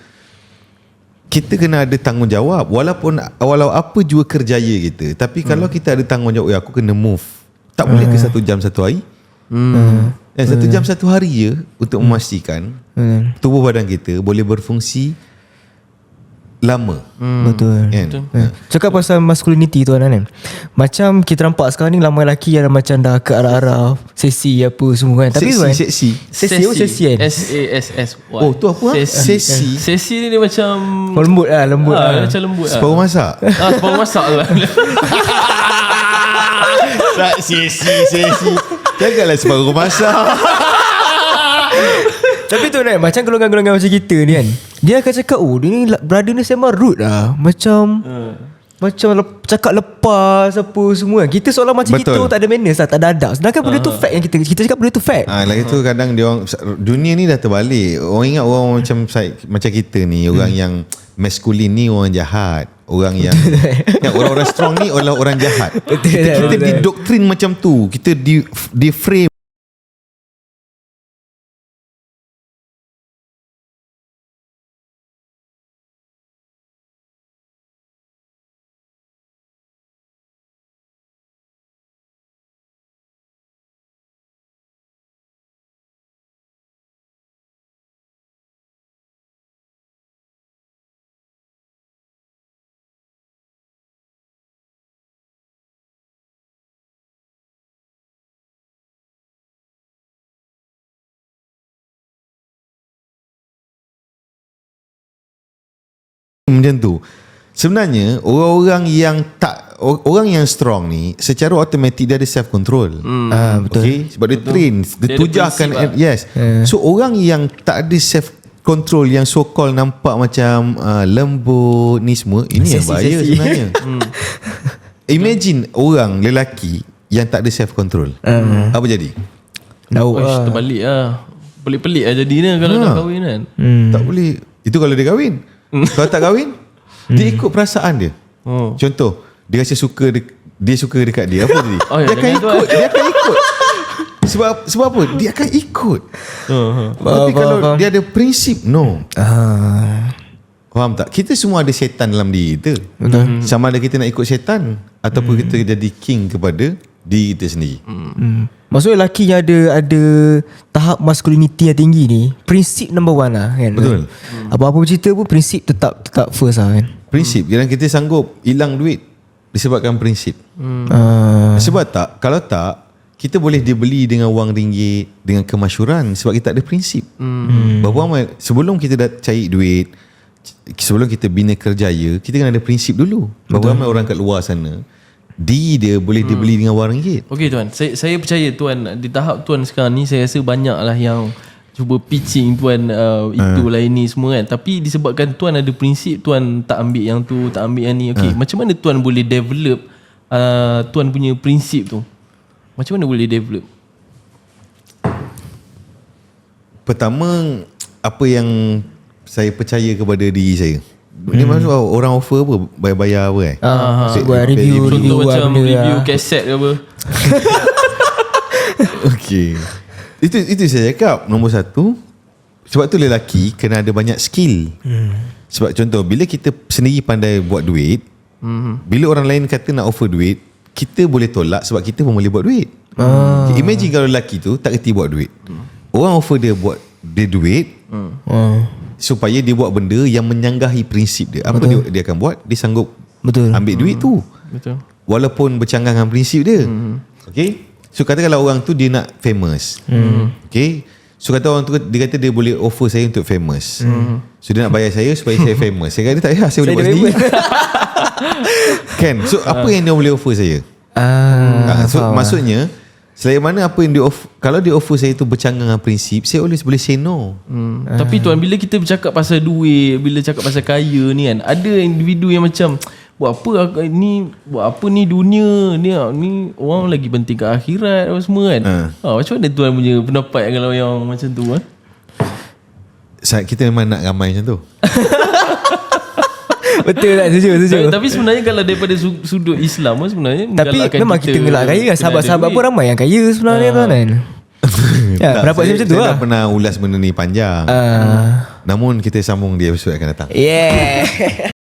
kita kena ada tanggungjawab walau apa jua kerjaya kita. Tapi kalau kita ada tanggungjawab, aku kena move. Tak boleh ke 1 jam 1 hari. Dan 1 jam 1 hari je untuk memastikan tubuh badan kita boleh berfungsi lama. Betul. Kan? Cakap pasal masculinity tu kan. Macam kita nampak sekarang ni ramai lelaki yang macam dah ke arah-arah sesi apa semua kan. Tapi Seksi. Sesi kan. SASSY. Oh, tu apa? Sesi. Sesi ni dia macam Lembut lah. macam lembut lah. Separuh masak. Separuh masak tu. Sesi. Janganlah separuh masak. Tapi tu kan, macam golongan-golongan macam kita ni kan, dia akan cakap, dia ni brother ni sembang rude lah. Macam cakap lepas apa semua kan. Kita seolah macam Betul. kita tak ada manners lah, tak ada adab. Sedangkan benda tu fact yang kita cakap benda tu fact. Lagi tu kadang dia orang, dunia ni dah terbalik. Orang ingat orang macam kita ni, orang yang maskulin ni orang jahat. Orang yang orang-orang strong ni adalah orang jahat. Kita didoktrin macam tu. Kita di frame. Macam tu. Sebenarnya orang yang strong ni secara automatik dia ada self control. Betul. Okay? Sebab dia train, dia tujahkan yes. So orang yang tak ada self control, yang so called nampak macam lembut ni semua, ini yang bahaya sebenarnya. Imagine orang lelaki yang tak ada self control. Apa jadi? Terbalik lah. Pelik-pelik lah jadi ni kalau dah kahwin kan. Tak boleh. Itu kalau dia kahwin. Kalau tak kahwin, dia ikut perasaan dia. Contoh, dia rasa dia suka dekat dia, apa jadi? Dia akan ikut. Sebab apa? Dia akan ikut. Tapi kalau dia ada prinsip, no. Faham tak? Kita semua ada setan dalam diri kita. Sama ada kita nak ikut setan ataupun kita jadi king kepada diri kita sendiri. Maksudnya lelaki yang ada tahap masculinity yang tinggi ni, prinsip number one lah kan. Betul. Apa-apa cerita pun prinsip tetap first lah kan. Prinsip. Kadang kita sanggup hilang duit disebabkan prinsip. Sebab tak, kalau tak, kita boleh dibeli dengan wang ringgit, dengan kemasyhuran sebab kita ada prinsip. Bahawa sebelum kita dah cari duit, sebelum kita bina kerjaya, kita kena ada prinsip dulu. Bahawa ramai orang kat luar sana, dia boleh dibeli dengan wang ringgit. Okey tuan, saya percaya tuan di tahap tuan sekarang ni, saya rasa banyaklah yang cuba pitching tuan itulah ini semua kan. Tapi disebabkan tuan ada prinsip, tuan tak ambil yang tu, tak ambil yang ni. Okey, macam mana tuan boleh develop tuan punya prinsip tu? Macam mana boleh develop? Pertama, apa yang saya percaya kepada diri saya. Ni maksud orang offer apa, bayar apa kan? Buat review Contoh macam benda review lah. kaset ke apa. Okey. Itu saya cakap nombor satu. Sebab tu lelaki kena ada banyak skill. Sebab contoh, bila kita sendiri pandai buat duit, bila orang lain kata nak offer duit, kita boleh tolak sebab kita pun boleh buat duit. Imagine kalau lelaki tu tak kerti buat duit. Orang offer dia buat dia duit supaya dia buat benda yang menyanggahi prinsip dia. Apa dia akan buat? Dia sanggup ambil duit tu. Betul. Walaupun bercanggah dengan prinsip dia. Okay. So katakanlah orang tu dia nak famous. Okay. So kata orang tu, dia kata dia boleh offer saya untuk famous. So dia nak bayar saya supaya saya famous. Saya kata tak payah, saya boleh buat sendiri. Kan. So apa yang dia boleh offer saya? So maksudnya, selain mana apa yang dia offer, kalau dia offer saya tu bercanggah dengan prinsip, saya always boleh say no. Tapi tuan, bila kita bercakap pasal duit, bila cakap pasal kaya ni kan, ada individu yang macam buat apa ni dunia ni orang lagi penting ke akhirat apa semua kan. Macam mana tuan punya pendapat kalau yang macam tu kan? Kita memang nak ramai macam tu. Betul tak? Setuju. Tapi sebenarnya kalau daripada sudut Islam sebenarnya Tapi memang kita gelak kaya kan. Sahabat-sahabat pun ramai yang kaya sebenarnya tuan kan. Ya, pendapat saya macam tu saya lah. dah pernah ulas benda ni panjang. Namun kita sambung di episod akan datang. Yeah.